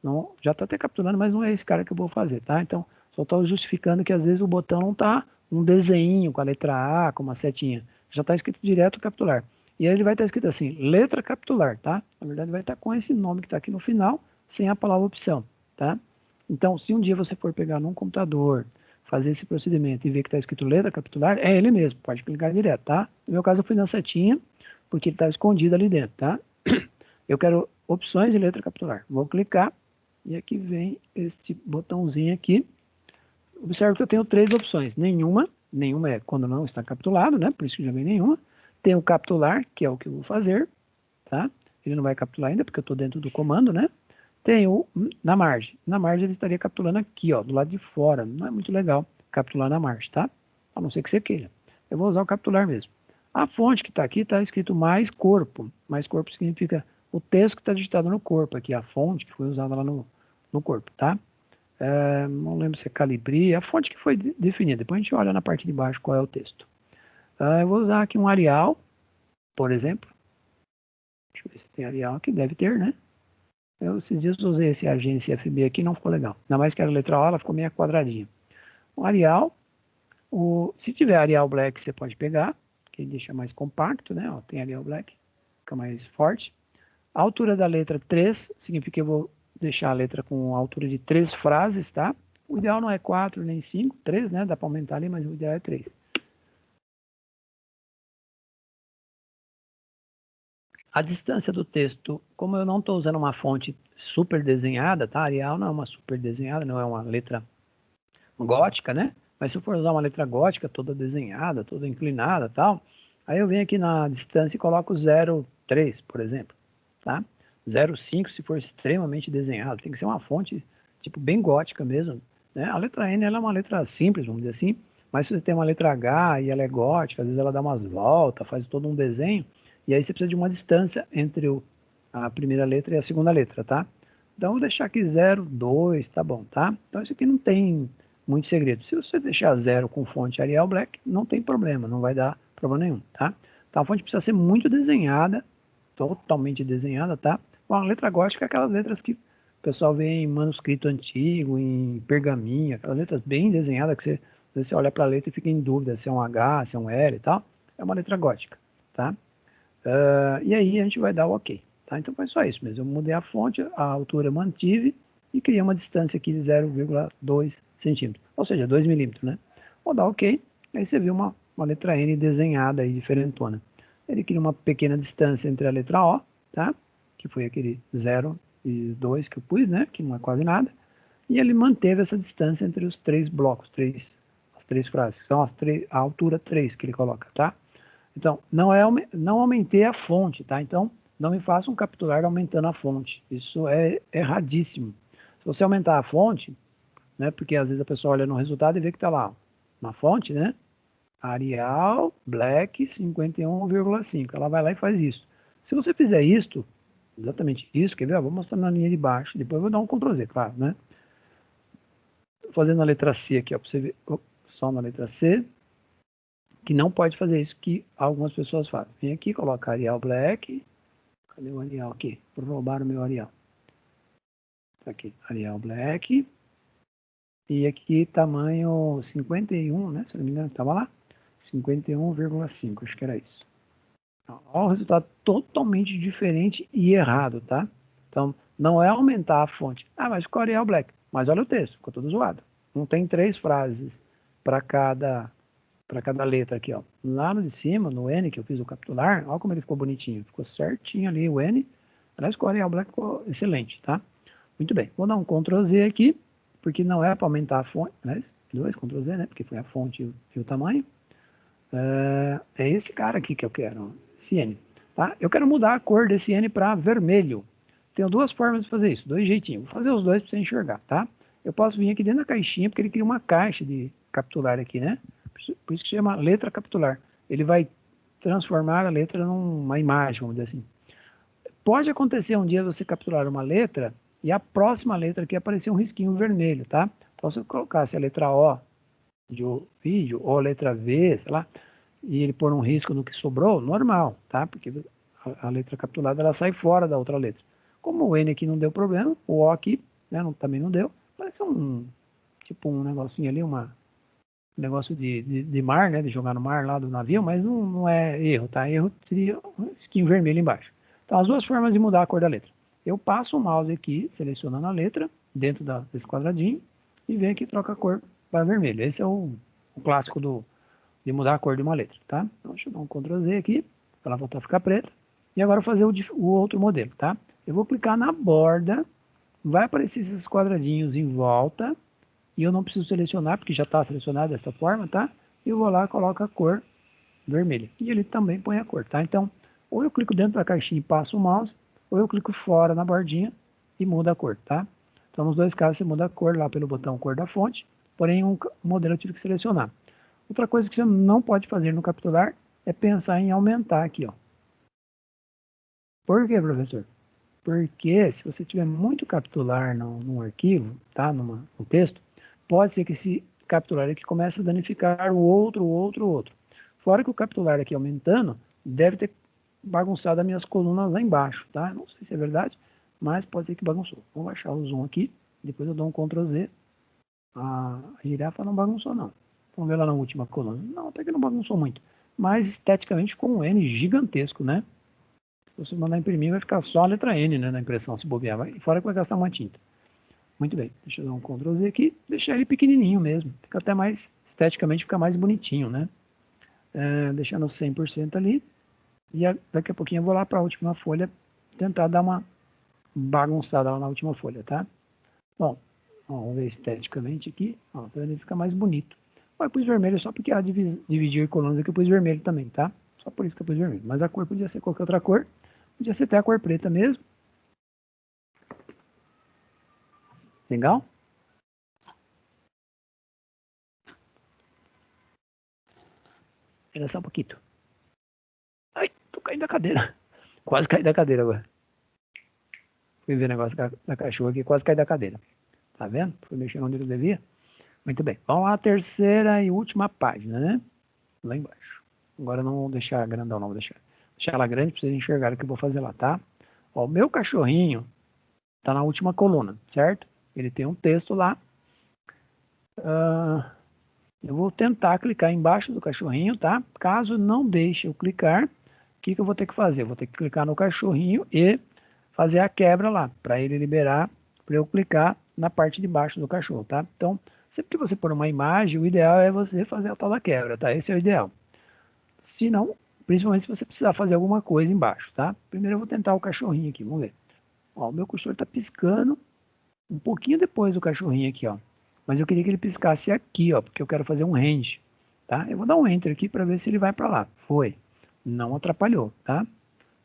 Não, já está até capturando, mas não é esse cara que eu vou fazer, tá? Então, só estou justificando que às vezes o botão não está um desenho com a letra A, com uma setinha. Já está escrito direto capitular. E aí ele vai estar escrito assim, letra capitular, tá? Na verdade vai estar com esse nome que está aqui no final, sem a palavra opção, tá? Então, se um dia você for pegar num computador, fazer esse procedimento e ver que está escrito letra capitular, é ele mesmo, pode clicar direto, tá? No meu caso eu fui na setinha, porque ele está escondido ali dentro, tá? Eu quero opções de letra capitular. Vou clicar e aqui vem este botãozinho aqui. Observe que eu tenho três opções. Nenhuma é quando não está capitulado, né? Por isso que já vem nenhuma. Tem o capitular, que é o que eu vou fazer, tá? Ele não vai capitular ainda, porque eu estou dentro do comando, né? Tem o na margem. Na margem ele estaria capitulando aqui, ó, do lado de fora. Não é muito legal capitular na margem, tá? A não ser que você queira. Eu vou usar o capitular mesmo. A fonte que está aqui está escrito mais corpo. Mais corpo significa o texto que está digitado no corpo aqui, a fonte que foi usada lá no corpo, tá? Não lembro se é Calibri, a fonte que foi definida. Depois a gente olha na parte de baixo qual é o texto. Eu vou usar aqui um Arial, por exemplo. Deixa eu ver se tem Arial aqui, deve ter, né? Esses dias eu usei esse agência FB aqui, não ficou legal. Ainda mais que a letra O, ela ficou meio quadradinha. O Arial, se tiver Arial Black, você pode pegar, que deixa mais compacto, né? Ó, tem Arial Black, fica mais forte. A altura da letra 3, significa que eu vou deixar a letra com a altura de 3 frases, tá? O ideal não é 4 nem 5, 3, né? Dá para aumentar ali, mas o ideal é 3. A distância do texto, como eu não estou usando uma fonte super desenhada, tá? Arial não é uma super desenhada, não é uma letra gótica, né? Mas se eu for usar uma letra gótica toda desenhada, toda inclinada, tal, aí eu venho aqui na distância e coloco 0,3, por exemplo, tá? 0,5 se for extremamente desenhado, tem que ser uma fonte tipo bem gótica mesmo, né? A letra N ela é uma letra simples, vamos dizer assim, mas se você tem uma letra H e ela é gótica, às vezes ela dá umas voltas, faz todo um desenho, e aí você precisa de uma distância entre a primeira letra e a segunda letra, tá? Então, vou deixar aqui 0,2, tá bom, tá? Então, isso aqui não tem muito segredo. Se você deixar 0 com fonte Arial Black, não tem problema, não vai dar problema nenhum, tá? Então, a fonte precisa ser muito desenhada, totalmente desenhada, tá? Bom, a letra gótica é aquelas letras que o pessoal vê em manuscrito antigo, em pergaminho, aquelas letras bem desenhadas que você olha para a letra e fica em dúvida se é um H, se é um L e tal. É uma letra gótica, tá? E aí a gente vai dar o OK. Tá? Então foi só isso mesmo. Eu mudei a fonte, a altura mantive e criei uma distância aqui de 0,2 centímetros, ou seja, 2 milímetros, né? Vou dar OK, aí você viu uma letra N desenhada aí, diferentona. Ele cria uma pequena distância entre a letra O, tá? Que foi aquele 0 e 2 que eu pus, né? Que não é quase nada. E ele manteve essa distância entre os 3 blocos, as 3 frases, que são a altura 3 que ele coloca, tá? Então, não aumentei a fonte, tá? Então, não me faça um capturar aumentando a fonte. Isso é erradíssimo. Se você aumentar a fonte, né? Porque às vezes a pessoa olha no resultado e vê que está lá, na fonte, né? Arial Black 51,5. Ela vai lá e faz isso. Se você fizer isso, exatamente isso, quer ver? Eu vou mostrar na linha de baixo, depois eu vou dar um Ctrl Z, claro, né? Fazendo a letra C aqui, ó, para você ver, só na letra C, que não pode fazer isso que algumas pessoas fazem. Vem aqui, coloca Arial Black. Cadê o Arial aqui? Por roubar o meu Arial. Tá aqui, Arial Black. E aqui tamanho 51, né? Se não me engano, estava lá. 51,5, acho que era isso. Olha o resultado totalmente diferente e errado, tá? Então, não é aumentar a fonte. Ah, mas ficou Arial Black. Mas olha o texto, ficou todo zoado. Não tem 3 frases para cada letra aqui, ó. Lá no de cima, no N que eu fiz o capitular, olha como ele ficou bonitinho. Ficou certinho ali o N. Aliás, o Arial Black ficou excelente, tá? Muito bem. Vou dar um Ctrl Z aqui, porque não é para aumentar a fonte. Aliás, 2 Ctrl Z, né? Porque foi a fonte e o tamanho. É esse cara aqui que eu quero, esse N. Tá? Eu quero mudar a cor desse N para vermelho. Tenho 2 formas de fazer isso, 2 jeitinhos. Vou fazer os 2 para você enxergar, tá? Eu posso vir aqui dentro da caixinha, porque ele cria uma caixa de capitular aqui, né? Por isso que chama letra capitular. Ele vai transformar a letra numa imagem, vamos dizer assim. Pode acontecer um dia você capturar uma letra e a próxima letra aqui aparecer um risquinho vermelho, tá? Então, se eu colocasse a letra O de vídeo ou a letra V, sei lá, e ele pôr um risco no que sobrou, normal, tá? Porque a letra capturada ela sai fora da outra letra. Como o N aqui não deu problema, o O aqui né, também não deu, parece tipo um negocinho ali, um negócio de mar, né? De jogar no mar lá do navio, mas não é erro, tá? Erro seria um risquinho vermelho embaixo. Então, as 2 formas de mudar a cor da letra. Eu passo o mouse aqui, selecionando a letra, dentro desse quadradinho, e venho aqui e troca a cor para vermelho. Esse é o clássico de mudar a cor de uma letra, tá? Então, deixa eu dar um Ctrl Z aqui, para ela voltar a ficar preta. E agora fazer o outro modelo, tá? Eu vou clicar na borda, vai aparecer esses quadradinhos em volta, e eu não preciso selecionar, porque já está selecionado dessa forma, tá? Eu vou lá e coloco a cor vermelha. E ele também põe a cor, tá? Então, ou eu clico dentro da caixinha e passo o mouse, ou eu clico fora na bordinha e muda a cor, tá? Então, nos 2 casos, você muda a cor lá pelo botão cor da fonte, porém, um modelo eu tive que selecionar. Outra coisa que você não pode fazer no capitular é pensar em aumentar aqui, ó. Por quê, professor? Porque se você tiver muito capitular num arquivo, tá? Num texto, pode ser que esse capitular aqui comece a danificar o outro. Fora que o capitular aqui aumentando, deve ter bagunçado as minhas colunas lá embaixo, tá? Não sei se é verdade, mas pode ser que bagunçou. Vou baixar o zoom aqui, depois eu dou um Ctrl Z. A girafa não bagunçou não. Vamos ver lá na última coluna. Não, até que não bagunçou muito. Mas esteticamente ficou um N gigantesco, né? Se você mandar imprimir, vai ficar só a letra N, né, na impressão, se bobear. Fora que vai gastar uma tinta. Muito bem, deixa eu dar um Ctrl Z aqui, deixar ele pequenininho mesmo. Fica até mais, esteticamente fica mais bonitinho, né? Deixando 100% ali. E daqui a pouquinho eu vou lá para a última folha, tentar dar uma bagunçada lá na última folha, tá? Bom, vamos ver esteticamente aqui. Ó, ele fica mais bonito. Eu pus vermelho só porque dividir colunas aqui eu pus vermelho também, tá? Só por isso que eu pus vermelho. Mas a cor podia ser qualquer outra cor. Podia ser até a cor preta mesmo. Legal? Espera só um pouquinho. Ai, tô caindo da cadeira. Quase caí da cadeira agora. Fui ver o negócio da cachorra aqui, quase caí da cadeira. Tá vendo? Fui mexendo onde eu devia. Muito bem. Vamos lá, terceira e última página, né? Lá embaixo. Agora não vou deixar grandão, não. Vou deixar ela grande para vocês enxergarem o que eu vou fazer lá, tá? Ó, o meu cachorrinho tá na última coluna, certo? Ele tem um texto lá. Eu vou tentar clicar embaixo do cachorrinho, tá? Caso não deixe eu clicar, o que eu vou ter que fazer? Eu vou ter que clicar no cachorrinho e fazer a quebra lá, para ele liberar, para eu clicar na parte de baixo do cachorro, tá? Então, sempre que você pôr uma imagem, o ideal é você fazer a tal da quebra, tá? Esse é o ideal. Se não, principalmente se você precisar fazer alguma coisa embaixo, tá? Primeiro eu vou tentar o cachorrinho aqui, vamos ver. Ó, o meu cursor está piscando um pouquinho depois do cachorrinho aqui, ó. Mas eu queria que ele piscasse aqui, ó, porque eu quero fazer um range, tá? Eu vou dar um enter aqui para ver se ele vai para lá. Foi. Não atrapalhou, tá?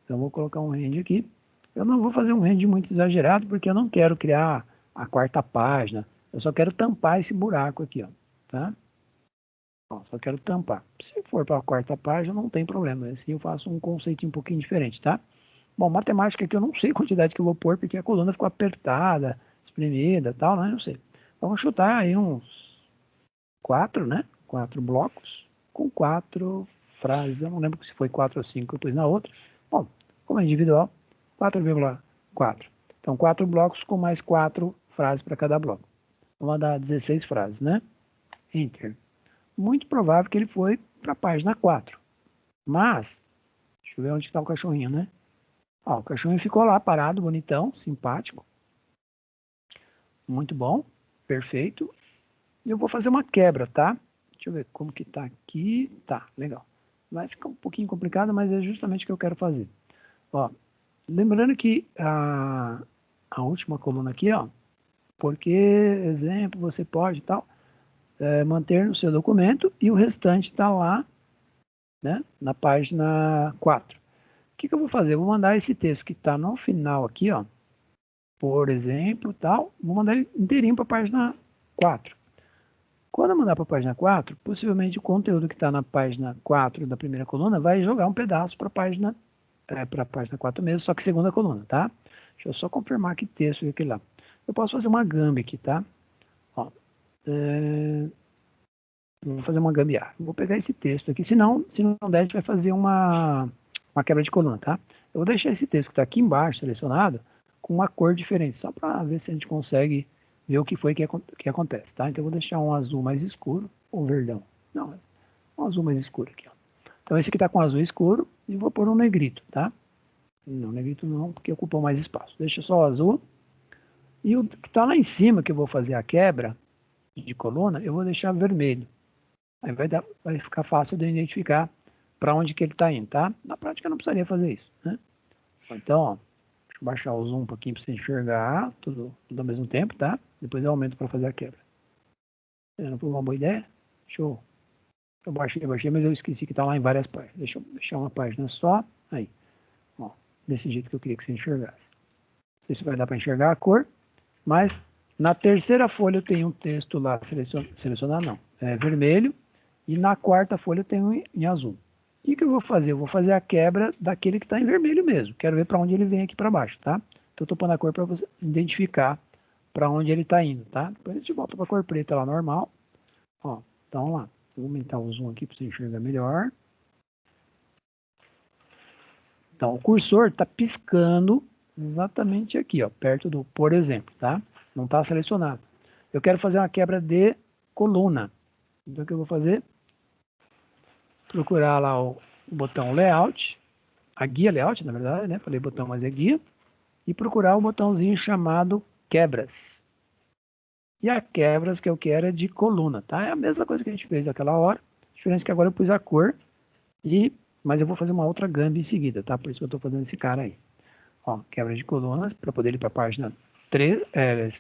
Então eu vou colocar um range aqui. Eu não vou fazer um range muito exagerado, porque eu não quero criar a quarta página. Eu só quero tampar esse buraco aqui, ó, tá? Ó, só quero tampar. Se for para a quarta página, não tem problema. Assim eu faço um conceitinho um pouquinho diferente, tá? Bom, matemática aqui eu não sei a quantidade que eu vou pôr, porque a coluna ficou apertada, espremida, tal, né? Não sei. Então vou chutar aí uns 4, né? 4 blocos com 4 frases. Eu não lembro se foi 4 ou 5 que eu pus na outra. Bom, como é individual, 4,4. Então 4 blocos com mais 4 frases para cada bloco. Vamos dar 16 frases, né? Enter. Muito provável que ele foi para a página 4. Mas, deixa eu ver onde está o cachorrinho, né? Ó, o cachorrinho ficou lá parado, bonitão, simpático. Muito bom, perfeito. Eu vou fazer uma quebra, tá? Deixa eu ver como que tá aqui. Tá, legal. Vai ficar um pouquinho complicado, mas é justamente o que eu quero fazer. Ó, lembrando que a última coluna aqui, ó, porque, exemplo, você pode tal, manter no seu documento e o restante está lá, né, na página 4. O que eu vou fazer? Eu vou mandar esse texto que está no final aqui, ó, por exemplo, tal, vou mandar ele inteirinho para a página 4. Quando eu mandar para a página 4, possivelmente o conteúdo que está na página 4 da primeira coluna vai jogar um pedaço para a página 4 mesmo, só que segunda coluna, tá? Deixa eu só confirmar que texto é aquele lá. Eu posso fazer uma gambi aqui, tá? Ó, vou fazer uma gambiarra. Vou pegar esse texto aqui, se não der, a gente vai fazer uma quebra de coluna, tá? Eu vou deixar esse texto que está aqui embaixo, selecionado, com uma cor diferente, só para ver se a gente consegue ver o que foi que acontece, tá? Então eu vou deixar um azul mais escuro, ou verdão, não, um azul mais escuro aqui, ó. Então esse aqui está com azul escuro e vou pôr um negrito, tá? Não, negrito não, porque ocupa mais espaço. Deixa só o azul. E o que está lá em cima, que eu vou fazer a quebra de coluna, eu vou deixar vermelho. Aí vai ficar fácil de identificar para onde que ele está indo, tá? Na prática eu não precisaria fazer isso, né? Então, ó, deixa eu baixar o zoom um pouquinho para você enxergar tudo ao mesmo tempo, tá? Depois eu aumento para fazer a quebra. Não foi uma boa ideia? Show. Eu baixei, mas eu esqueci que está lá em várias páginas. Deixa eu deixar uma página só. Aí, ó, desse jeito que eu queria que você enxergasse. Não sei se vai dar para enxergar a cor, mas na terceira folha eu tenho um texto lá, selecionar não, é vermelho, e na quarta folha eu tenho em azul. O que eu vou fazer? Eu vou fazer a quebra daquele que está em vermelho mesmo. Quero ver para onde ele vem aqui para baixo, tá? Então eu estou pondo a cor para você identificar para onde ele está indo, tá? Depois a gente volta para a cor preta lá normal. Ó, então vamos lá. Vou aumentar o zoom aqui para você enxergar melhor. Então o cursor está piscando exatamente aqui, ó, perto do por exemplo, tá? Não está selecionado. Eu quero fazer uma quebra de coluna. Então, o que eu vou fazer? Procurar lá o botão Layout, a guia Layout, na verdade, né? Falei botão, mas é guia. E procurar o botãozinho chamado Quebras. E a quebras que eu quero é de coluna, tá? É a mesma coisa que a gente fez naquela hora. A diferença é que agora eu pus a cor, mas eu vou fazer uma outra gamba em seguida, tá? Por isso que eu estou fazendo esse cara aí. Ó, quebra de colunas, para poder ir para a página 3,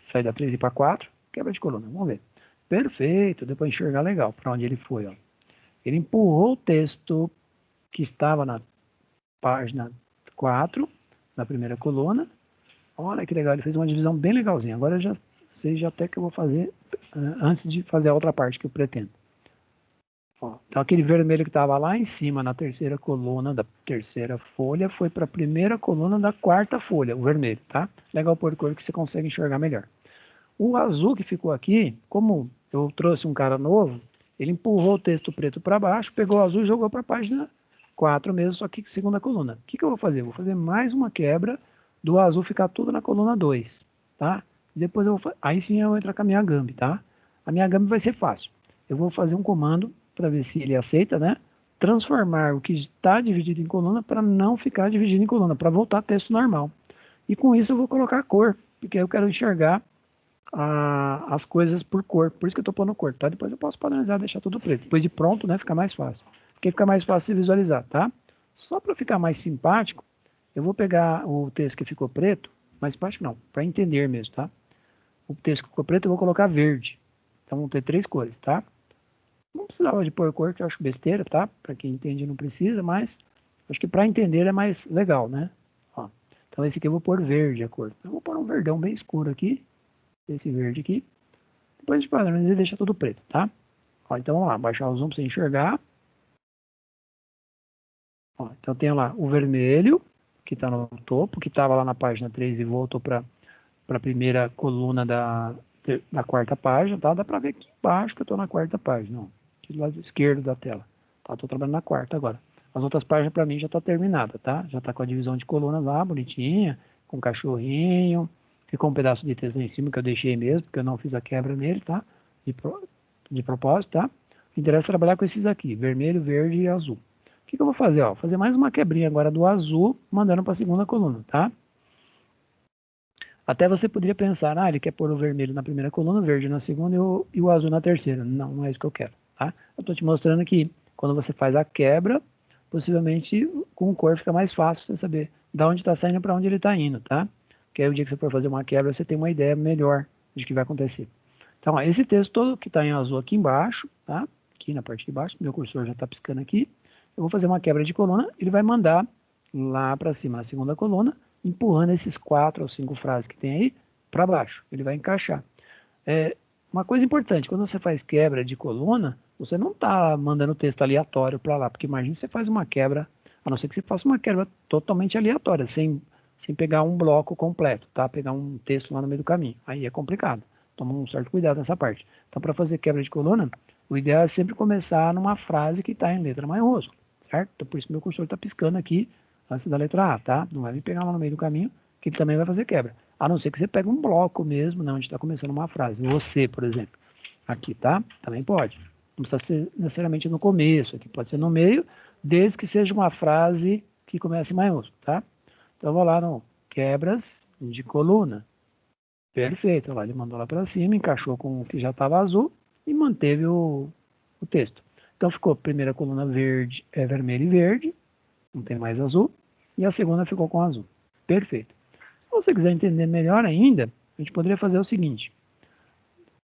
sair da 3 e para 4, quebra de coluna, vamos ver. Perfeito, deu para enxergar legal para onde ele foi, ó. Ele empurrou o texto que estava na página 4, na primeira coluna. Olha que legal, ele fez uma divisão bem legalzinha. Agora eu já sei já até que eu vou fazer antes de fazer a outra parte que eu pretendo. Ó, então aquele vermelho que estava lá em cima na terceira coluna da terceira folha foi para a primeira coluna da quarta folha, o vermelho, tá? Legal por cor que você consegue enxergar melhor. O azul que ficou aqui, como eu trouxe um cara novo, ele empurrou o texto preto para baixo, pegou o azul e jogou para a página 4 mesmo, só que segunda coluna. O que eu vou fazer? Vou fazer mais uma quebra do azul ficar tudo na coluna 2, tá? Depois aí sim eu vou entrar com a minha gambi, tá? A minha gambi vai ser fácil. Eu vou fazer um comando para ver se ele aceita, né? Transformar o que está dividido em coluna para não ficar dividido em coluna, para voltar texto normal. E com isso eu vou colocar cor, porque eu quero enxergar as coisas por cor. Por isso que eu estou pondo cor, tá? Depois eu posso padronizar, deixar tudo preto. Depois de pronto, né? Fica mais fácil. Porque fica mais fácil de visualizar, tá? Só para ficar mais simpático, eu vou pegar o texto que ficou preto, mais simpático não, para entender mesmo, tá? O texto que ficou preto eu vou colocar verde. Então vão ter 3 cores, tá? Não precisava de pôr cor, que eu acho besteira, tá? Para quem entende não precisa, mas acho que para entender é mais legal, né? Ó, então esse aqui eu vou pôr verde a cor. Eu vou pôr um verdão bem escuro aqui, esse verde aqui. Depois de padroniza e deixa tudo preto, tá? Ó, então vamos lá, baixar o zoom para você enxergar. Ó, então tem lá o vermelho, que está no topo, que estava lá na página 3 e voltou para a primeira coluna da quarta página, tá? Dá para ver aqui embaixo que eu estou na quarta página, ó, aqui do lado esquerdo da tela. Tá? Estou trabalhando na quarta agora. As outras páginas para mim já está terminada, tá? Já está com a divisão de colunas lá, bonitinha, com cachorrinho. Ficou um pedaço de texto lá em cima que eu deixei mesmo, porque eu não fiz a quebra nele, tá? De propósito, tá? O que interessa é trabalhar com esses aqui, vermelho, verde e azul. O que eu vou fazer? Ó, vou fazer mais uma quebrinha agora do azul, mandando para a segunda coluna, tá? Até você poderia pensar, ele quer pôr o vermelho na primeira coluna, o verde na segunda e o azul na terceira. Não, não é isso que eu quero, tá? Eu estou te mostrando que quando você faz a quebra, possivelmente com cor fica mais fácil você saber de onde está saindo para onde ele está indo, tá? Porque aí o dia que você for fazer uma quebra, você tem uma ideia melhor de que vai acontecer. Então, ó, esse texto todo que está em azul aqui embaixo, tá? Aqui na parte de baixo, meu cursor já está piscando aqui. Eu vou fazer uma quebra de coluna, ele vai mandar lá para cima, na segunda coluna, empurrando esses 4 ou 5 frases que tem aí para baixo. Ele vai encaixar. Uma coisa importante, quando você faz quebra de coluna, você não está mandando texto aleatório para lá, porque imagina você faz uma quebra, a não ser que você faça uma quebra totalmente aleatória, sem pegar um bloco completo, tá? Pegar um texto lá no meio do caminho. Aí é complicado. Toma um certo cuidado nessa parte. Então, para fazer quebra de coluna, o ideal é sempre começar numa frase que está em letra maiúscula, certo? Então, por isso meu cursor está piscando aqui antes da letra A, tá? Não vai me pegar lá no meio do caminho, que ele também vai fazer quebra. A não ser que você pegue um bloco mesmo, né, onde está começando uma frase. Você, por exemplo. Aqui, tá? Também pode. Não precisa ser necessariamente no começo, aqui pode ser no meio, desde que seja uma frase que comece em maiúsculo, tá? Então eu vou lá no quebras de coluna. Perfeito, lá ele mandou lá para cima, encaixou com o que já estava azul e manteve o texto. Então ficou a primeira coluna verde, vermelho e verde, não tem mais azul, e a segunda ficou com azul. Perfeito. Se você quiser entender melhor ainda, a gente poderia fazer o seguinte.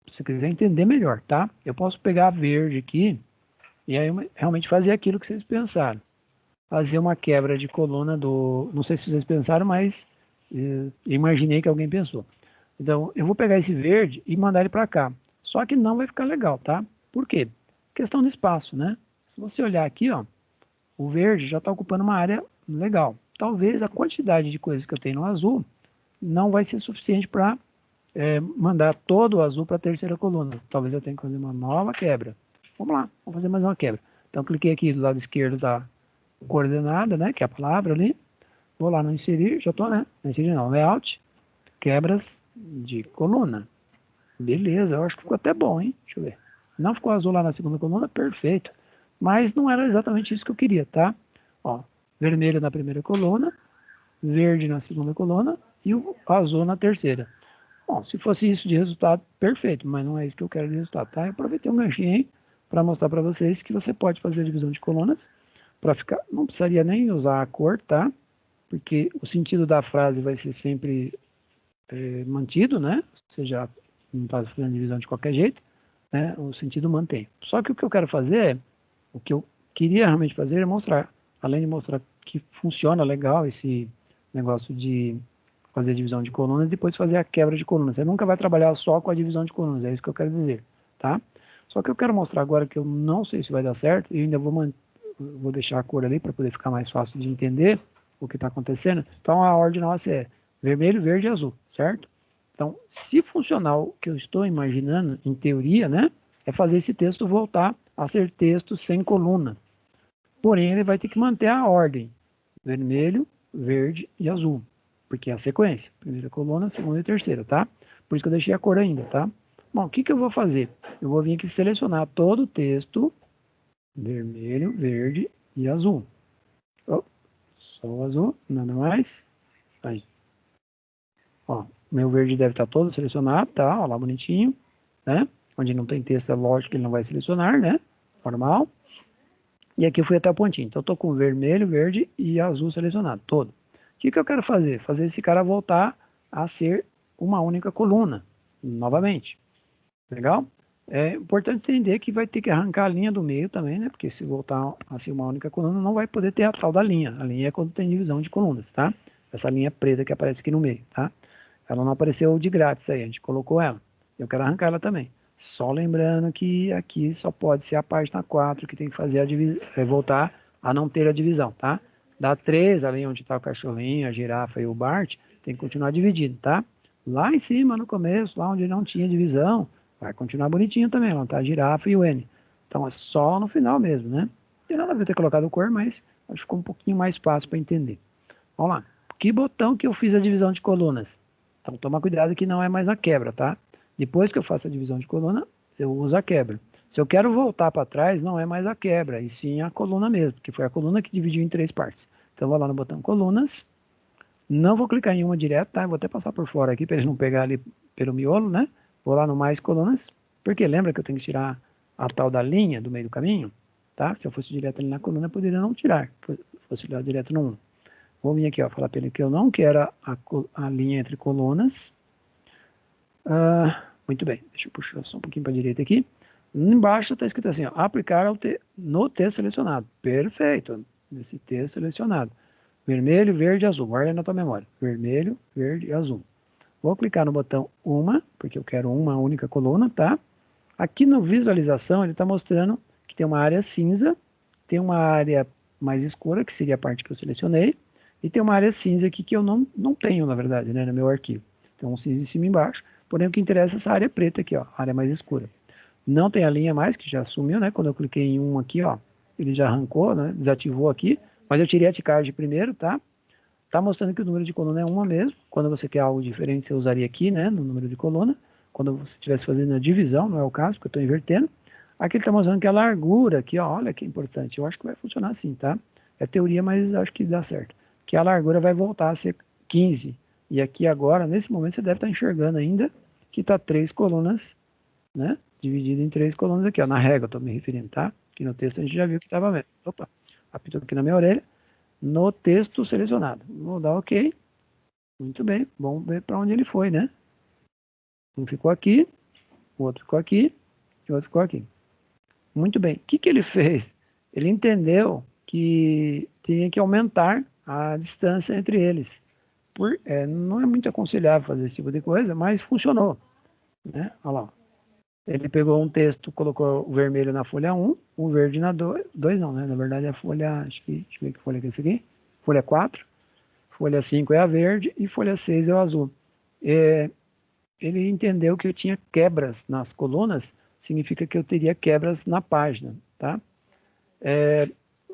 Se você quiser entender melhor, tá? Eu posso pegar a verde aqui e aí realmente fazer aquilo que vocês pensaram. Fazer uma quebra de coluna do... Não sei se vocês pensaram, mas imaginei que alguém pensou. Então, eu vou pegar esse verde e mandar ele para cá. Só que não vai ficar legal, tá? Por quê? Questão de espaço, né? Se você olhar aqui, ó, o verde já está ocupando uma área legal. Talvez a quantidade de coisas que eu tenho no azul não vai ser suficiente para mandar todo o azul para a terceira coluna. Talvez eu tenha que fazer uma nova quebra. Vamos lá, vamos fazer mais uma quebra. Então, cliquei aqui do lado esquerdo da coordenada, né, que é a palavra ali. Vou lá no inserir, já estou, né? Inserir não, layout, quebras de coluna. Beleza, eu acho que ficou até bom, hein? Deixa eu ver. Não ficou azul lá na segunda coluna, perfeito. Mas não era exatamente isso que eu queria, tá? Ó, vermelho na primeira coluna, verde na segunda coluna e o azul na terceira. Bom, se fosse isso de resultado, perfeito, mas não é isso que eu quero de resultado, tá? Eu aproveitei um ganchinho aí para mostrar para vocês que você pode fazer a divisão de colunas para ficar, não precisaria nem usar a cor, tá? Porque o sentido da frase vai ser sempre mantido, né? Você já não está fazendo divisão de qualquer jeito, né? O sentido mantém. Só que o que eu quero fazer o que eu queria realmente fazer é mostrar, além de mostrar que funciona legal esse negócio de fazer divisão de colunas, depois fazer a quebra de colunas. Você nunca vai trabalhar só com a divisão de colunas, é isso que eu quero dizer, tá? Só que eu quero mostrar agora que eu não sei se vai dar certo, e ainda vou deixar a cor ali para poder ficar mais fácil de entender o que está acontecendo. Então a ordem nossa é vermelho, verde e azul, certo? Então, se funcionar o que eu estou imaginando, em teoria, né, é fazer esse texto voltar a ser texto sem coluna. Porém, ele vai ter que manter a ordem: vermelho, verde e azul, porque é a sequência: primeira coluna, segunda e terceira, tá? Por isso que eu deixei a cor ainda, tá? Bom, o que eu vou fazer? Eu vou vir aqui selecionar todo o texto: vermelho, verde e azul. Oh, só o azul, nada mais. Aí. Ó, meu verde deve estar todo selecionado, tá? Ó lá bonitinho, né? Onde não tem texto, é lógico que ele não vai selecionar, né? Normal. E aqui eu fui até o pontinho. Então, eu tô com vermelho, verde e azul selecionado, todo. O que eu quero fazer? Fazer esse cara voltar a ser uma única coluna, novamente. Legal? É importante entender que vai ter que arrancar a linha do meio também, né? Porque se voltar a ser uma única coluna, não vai poder ter a tal da linha. A linha é quando tem divisão de colunas, tá? Essa linha preta que aparece aqui no meio, tá? Ela não apareceu de grátis aí, a gente colocou ela. Eu quero arrancar ela também. Só lembrando que aqui só pode ser a página 4 que tem que fazer voltar a não ter a divisão, tá? Da 3, ali onde está o cachorrinho, a girafa e o Bart, tem que continuar dividido, tá? Lá em cima, no começo, lá onde não tinha divisão, vai continuar bonitinho também, lá tá a girafa e o N. Então é só no final mesmo, né? Não tem nada a ver ter colocado cor, mas acho que ficou um pouquinho mais fácil para entender. Vamos lá. Que botão que eu fiz a divisão de colunas? Então toma cuidado que não é mais a quebra, tá? Depois que eu faço a divisão de coluna, eu uso a quebra. Se eu quero voltar para trás, não é mais a quebra, e sim a coluna mesmo, que foi a coluna que dividiu em 3 partes. Então eu vou lá no botão colunas, não vou clicar em uma direto, tá? Eu vou até passar por fora aqui para ele não pegar ali pelo miolo, né? Vou lá no mais colunas, porque lembra que eu tenho que tirar a tal da linha do meio do caminho, tá? Se eu fosse direto ali na coluna, eu poderia não tirar, se fosse lá direto no 1. Vou vir aqui, ó, falar para ele que eu não quero a linha entre colunas. Muito bem, deixa eu puxar só um pouquinho para a direita aqui. Embaixo está escrito assim, ó, aplicar no texto selecionado. Perfeito, nesse texto selecionado. Vermelho, verde e azul. Guarda na tua memória. Vermelho, verde e azul. Vou clicar no botão uma, porque eu quero uma única coluna, tá? Aqui no visualização ele está mostrando que tem uma área cinza, tem uma área mais escura, que seria a parte que eu selecionei, e tem uma área cinza aqui que eu não tenho, na verdade, né, no meu arquivo. Tem um cinza em cima e embaixo, porém o que interessa é essa área preta aqui, ó, a área mais escura. Não tem a linha mais, que já sumiu, né? Quando eu cliquei em um aqui, ó, ele já arrancou, né? Desativou aqui, mas eu tirei a ticard primeiro, tá? Tá mostrando que o número de coluna é uma mesmo. Quando você quer algo diferente, você usaria aqui, né, no número de coluna. Quando você estivesse fazendo a divisão, não é o caso, porque eu estou invertendo. Aqui ele está mostrando que a largura, aqui, ó, olha que importante. Eu acho que vai funcionar assim, tá? É teoria, mas acho que dá certo. Que a largura vai voltar a ser 15. E aqui agora, nesse momento, você deve estar enxergando ainda que está 3 colunas, né? Dividido em 3 colunas aqui, ó. Na régua, eu estou me referindo, tá? Aqui no texto a gente já viu que estava vendo. Opa, apitou aqui na minha orelha. No texto selecionado. Vou dar OK. Muito bem. Vamos ver para onde ele foi, né? Um ficou aqui, o outro ficou aqui e o outro ficou aqui. Muito bem. O que ele fez? Ele entendeu que tinha que aumentar a distância entre eles. Não é muito aconselhável fazer esse tipo de coisa, mas funcionou. Né? Olha lá. Ele pegou um texto, colocou o vermelho na folha 1, o verde na 2. 2 não, né? Na verdade é a folha, deixa eu ver que folha que é essa aqui. Folha 4. Folha 5 é a verde e folha 6 é o azul. Ele entendeu que eu tinha quebras nas colunas, significa que eu teria quebras na página, tá?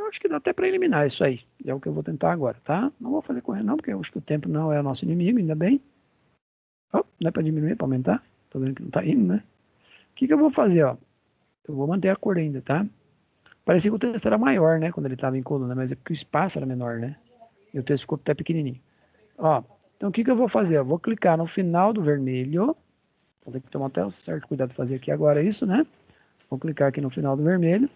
acho que dá até para eliminar isso aí. É o que eu vou tentar agora, tá? Não vou fazer correndo não, porque eu acho que o tempo não é o nosso inimigo, ainda bem. Oh, não é para diminuir, para aumentar. Tô vendo que não tá indo, né? O que eu vou fazer, ó? Eu vou manter a cor ainda, tá? Parecia que o texto era maior, né? Quando ele estava em coluna, mas é porque o espaço era menor, né? E o texto ficou até pequenininho. Ó, então o que eu vou fazer? Eu vou clicar no final do vermelho. Vou ter que tomar até um certo cuidado de fazer aqui agora isso, né? Vou clicar aqui no final do vermelho.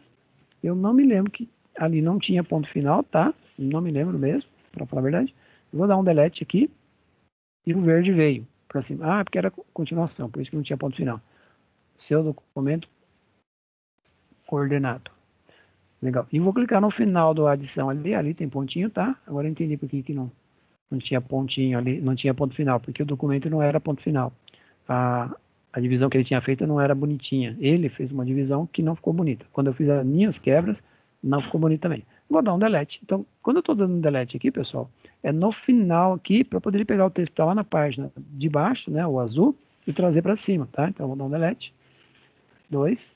Eu não me lembro que ali não tinha ponto final, tá? Não me lembro mesmo, para falar a verdade. Eu vou dar um delete aqui e o verde veio para cima. Ah, porque era continuação, por isso que não tinha ponto final. Seu documento coordenado. Legal. E vou clicar no final do adição ali, ali tem pontinho, tá? Agora eu entendi por que não tinha pontinho ali, não tinha ponto final, porque o documento não era ponto final. A divisão que ele tinha feito não era bonitinha. Ele fez uma divisão que não ficou bonita. Quando eu fiz as minhas quebras, não ficou bonito também. Vou dar um delete. Então, quando eu estou dando um delete aqui, pessoal, é no final aqui, para poder pegar o texto que está lá na página de baixo, né, o azul, e trazer para cima, tá? Então, vou dar um delete. 2.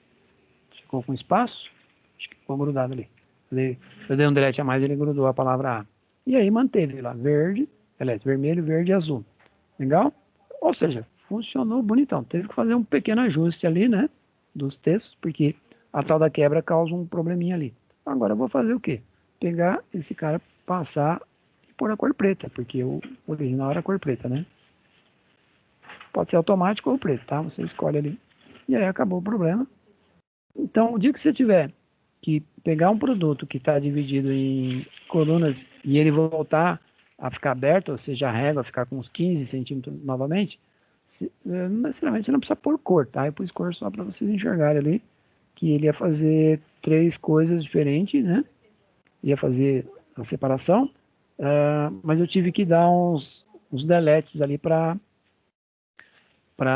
Ficou com espaço. Acho que ficou grudado ali. Eu dei um delete a mais, ele grudou a palavra A. E aí manteve lá, verde, aliás, vermelho, verde e azul. Legal? Ou seja, funcionou bonitão. Teve que fazer um pequeno ajuste ali, né, dos textos, porque a tal da quebra causa um probleminha ali. Agora eu vou fazer o quê? Pegar esse cara, passar e pôr a cor preta, porque o original era a cor preta, né? Pode ser automático ou preto, tá? Você escolhe ali. E aí acabou o problema. Então, o dia que você tiver que pegar um produto que está dividido em colunas e ele voltar a ficar aberto, ou seja, a régua ficar com uns 15 centímetros novamente, necessariamente você não precisa pôr cor, tá? Eu pus cor só para vocês enxergarem ali que ele ia fazer 3 coisas diferentes, né? Ia fazer a separação, mas eu tive que dar uns deletes ali para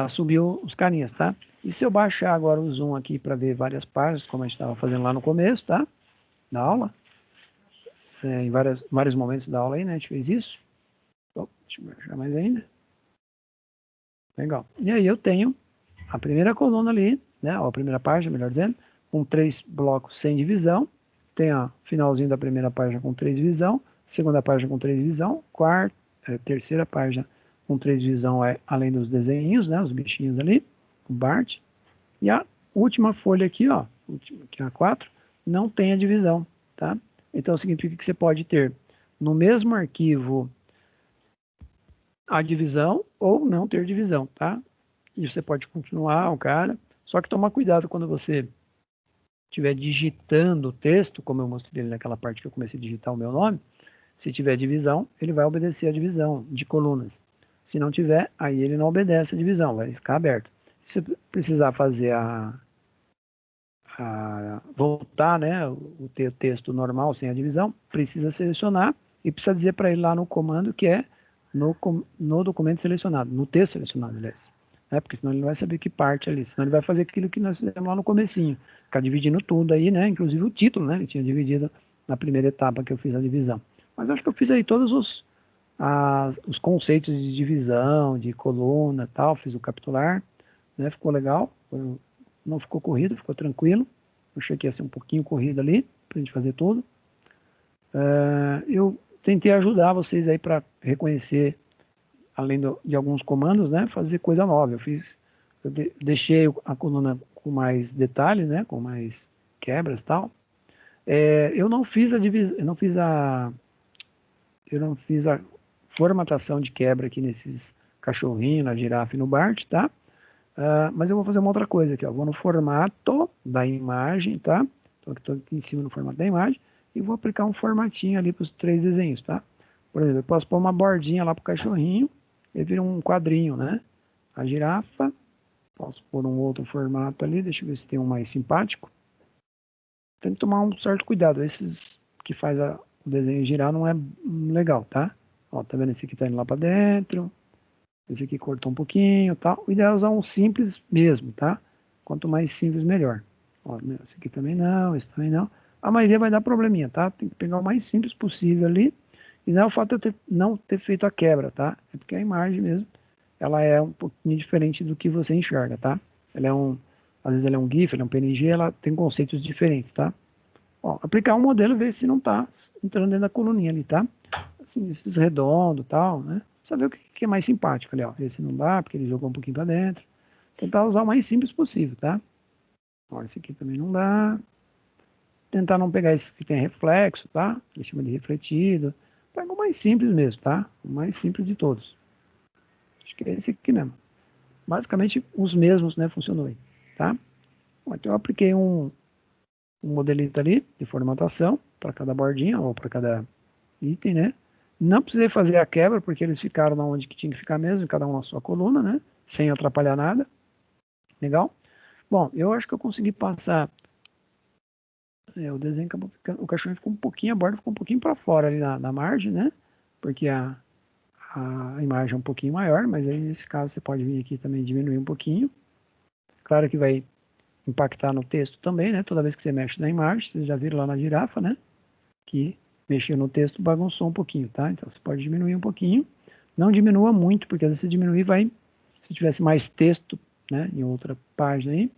subir os carinhas, tá? E se eu baixar agora o zoom aqui para ver várias páginas, como a gente estava fazendo lá no começo, tá? Da aula, em vários momentos da aula aí, né? A gente fez isso. Deixa eu baixar mais ainda. Legal. E aí eu tenho a primeira coluna ali, né? Ou a primeira página, melhor dizendo, com 3 blocos sem divisão. Tem a finalzinho da primeira página com 3 divisão, segunda página com 3 divisão, terceira página com 3 divisão além dos desenhinhos, né? Os bichinhos ali, o Bart. E a última folha aqui, ó, que é a 4, não tem a divisão, tá? Então significa que você pode ter no mesmo arquivo a divisão ou não ter divisão, tá? E você pode continuar o cara, só que toma cuidado quando você estiver digitando o texto, como eu mostrei naquela parte que eu comecei a digitar o meu nome. Se tiver divisão, ele vai obedecer a divisão de colunas. Se não tiver, aí ele não obedece a divisão, vai ficar aberto. Se precisar fazer voltar, né, o texto normal sem a divisão, precisa selecionar e precisa dizer para ele lá no comando que é no documento selecionado, no texto selecionado, aliás. Né, porque senão ele não vai saber que parte ali, senão ele vai fazer aquilo que nós fizemos lá no comecinho, ficar dividindo tudo aí, né, inclusive o título, né, ele tinha dividido na primeira etapa que eu fiz a divisão. Mas acho que eu fiz aí todos os conceitos de divisão, de coluna tal, fiz o capitular, né, ficou legal, não ficou corrido, ficou tranquilo. Eu achei que ia ser um pouquinho corrido ali, para a gente fazer tudo. Eu tentei ajudar vocês aí para reconhecer, além de alguns comandos, né, fazer coisa nova. Eu deixei a coluna com mais detalhes, né, com mais quebras e tal. Eu não fiz a divisão, eu não fiz a formatação de quebra aqui nesses cachorrinhos, na girafa e no Bart, tá? Mas eu vou fazer uma outra coisa aqui, ó. Vou no formato da imagem, tá? Estou aqui em cima no formato da imagem e vou aplicar um formatinho ali para os 3 desenhos, tá? Por exemplo, eu posso pôr uma bordinha lá para o cachorrinho e vira um quadrinho, né? A girafa, posso pôr um outro formato ali, deixa eu ver se tem um mais simpático. Tem que tomar um certo cuidado, esses que faz o desenho girar não é legal, tá? Ó, tá vendo? Esse aqui tá indo lá para dentro. Esse aqui cortou um pouquinho, tal. O ideal é usar um simples mesmo, tá? Quanto mais simples, melhor. Ó, esse aqui também não, esse também não. A maioria vai dar probleminha, tá? Tem que pegar o mais simples possível ali. E não é o fato de eu não ter feito a quebra, tá? É porque a imagem mesmo, ela é um pouquinho diferente do que você enxerga, tá? Às vezes ela é um GIF, ela é um PNG, ela tem conceitos diferentes, tá? Ó, aplicar um modelo e ver se não está entrando dentro da coluninha ali, tá? Assim, esses redondos e tal, né? Saber o que é mais simpático ali, ó. Esse não dá, porque ele jogou um pouquinho para dentro. Tentar usar o mais simples possível, tá? Ó, esse aqui também não dá. Tentar não pegar esse que tem reflexo, tá? Ele chama de refletido. Pega o mais simples mesmo, tá? O mais simples de todos. Acho que é esse aqui mesmo. Basicamente os mesmos, né? Funcionou aí, tá? Bom, então eu apliquei um modelito ali de formatação para cada bordinha ou para cada item, né? Não precisei fazer a quebra porque eles ficaram na onde que tinha que ficar mesmo, cada um na sua coluna, né? Sem atrapalhar nada. Legal? Bom, eu acho que eu consegui passar. O desenho acabou ficando. O cachorro ficou um pouquinho, a borda ficou um pouquinho para fora ali na margem, né? Porque a imagem é um pouquinho maior, mas aí nesse caso você pode vir aqui também diminuir um pouquinho. Claro que vai impactar no texto também, né? Toda vez que você mexe na imagem, vocês já viram lá na girafa, né? Que mexeu no texto bagunçou um pouquinho, tá? Então você pode diminuir um pouquinho. Não diminua muito, porque às vezes se diminuir vai, se tivesse mais texto, né, em outra página aí,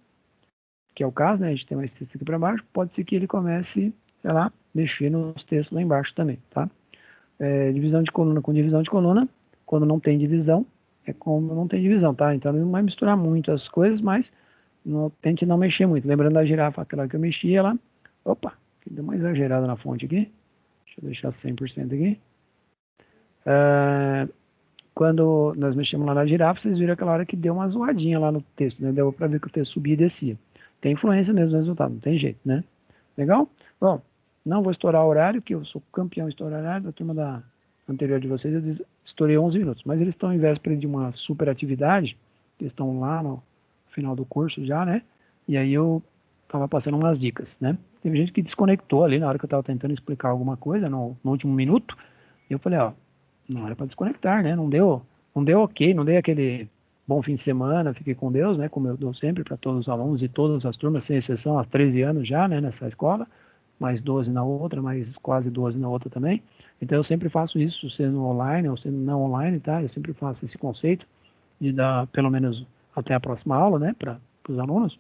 que é o caso, né, a gente tem mais texto aqui para baixo, pode ser que ele comece, sei lá, mexer nos textos lá embaixo também, tá? Divisão de coluna com divisão de coluna, quando não tem divisão, é como não tem divisão, tá? Então não vai misturar muito as coisas, mas tente não mexer muito. Lembrando da girafa, aquela que eu mexi, ela, opa, deu uma exagerada na fonte aqui, deixa eu deixar 100% aqui. Quando nós mexemos lá na girafa, vocês viram aquela hora que deu uma zoadinha lá no texto, né? Deu para ver que o texto subia e descia. Tem influência mesmo no resultado, não tem jeito, né? Legal? Bom, não vou estourar o horário, que eu sou campeão em estourar horário, da turma anterior de vocês, eu estourei 11 minutos, mas eles estão em véspera de uma super atividade, eles estão lá no final do curso já, né? E aí eu estava passando umas dicas, né? Teve gente que desconectou ali na hora que eu estava tentando explicar alguma coisa no último minuto, e eu falei, ó, não era para desconectar, né? Não deu ok, não dei aquele bom fim de semana, fiquei com Deus, né? Como eu dou sempre para todos os alunos de todas as turmas, sem exceção, há 13 anos já, né? Nessa escola, mais 12 na outra, mais quase 12 na outra também. Então eu sempre faço isso, sendo online ou sendo não online, tá? Eu sempre faço esse conceito de dar pelo menos até a próxima aula, né? Para os alunos.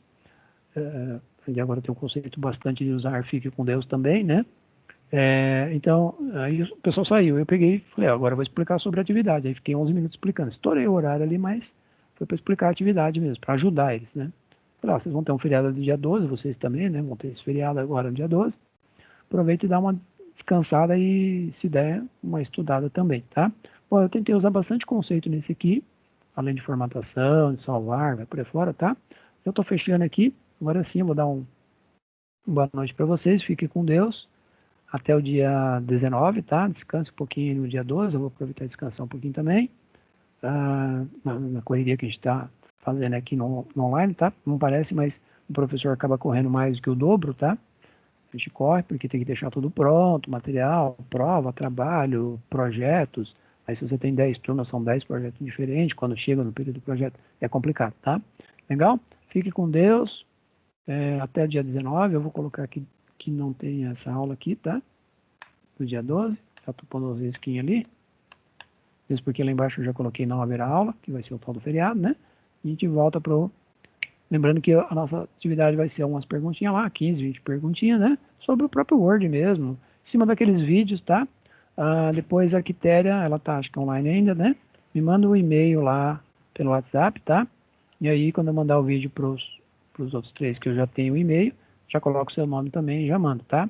E agora tem um conceito bastante de usar Fique com Deus também, né? Então, aí o pessoal saiu. Eu peguei e falei, agora eu vou explicar sobre a atividade. Aí fiquei 11 minutos explicando. Estourei o horário ali, mas foi para explicar a atividade mesmo, para ajudar eles, né? Falei, vocês vão ter um feriado do dia 12, vocês também, né? Vão ter esse feriado agora no dia 12. Aproveita e dá uma descansada e, se der, uma estudada também, tá? Bom, eu tentei usar bastante conceito nesse aqui, além de formatação, de salvar, vai por aí fora, tá? Eu estou fechando aqui. Agora sim, eu vou dar uma boa noite para vocês. Fiquem com Deus até o dia 19, tá? Descanse um pouquinho no dia 12, eu vou aproveitar e descansar um pouquinho também, na correria que a gente está fazendo aqui no online, tá? Não parece, mas o professor acaba correndo mais do que o dobro, tá? A gente corre porque tem que deixar tudo pronto, material, prova, trabalho, projetos. Aí se você tem 10 turmas, são 10 projetos diferentes, quando chega no período do projeto é complicado, tá? Legal? Fique com Deus, até o dia 19, eu vou colocar aqui que não tem essa aula aqui, tá? Do dia 12, já estou pondo as risquinhas ali, mesmo porque lá embaixo eu já coloquei não haverá aula, que vai ser o tal do feriado, né? E a gente volta pro... Lembrando que a nossa atividade vai ser umas perguntinhas lá, 15, 20 perguntinhas, né? Sobre o próprio Word mesmo, em cima daqueles vídeos, tá? Depois a Quitéria, ela tá, acho que online ainda, né? Me manda um e-mail lá pelo WhatsApp, tá? E aí, quando eu mandar o vídeo pros outros três que eu já tenho o e-mail, já coloco o seu nome também e já mando, tá?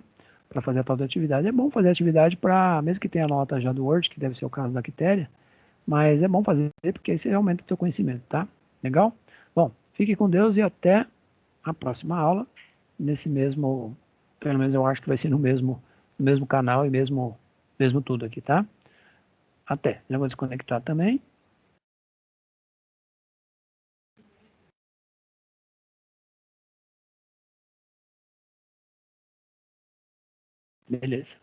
Para fazer a tal da atividade. É bom fazer atividade para, mesmo que tenha nota já do Word, que deve ser o caso da Quitéria, mas é bom fazer porque aí você aumenta o seu conhecimento, tá? Legal? Bom, fique com Deus e até a próxima aula, nesse mesmo, pelo menos eu acho que vai ser no mesmo canal e mesmo tudo aqui, tá? Até. Já vou desconectar também. Beleza.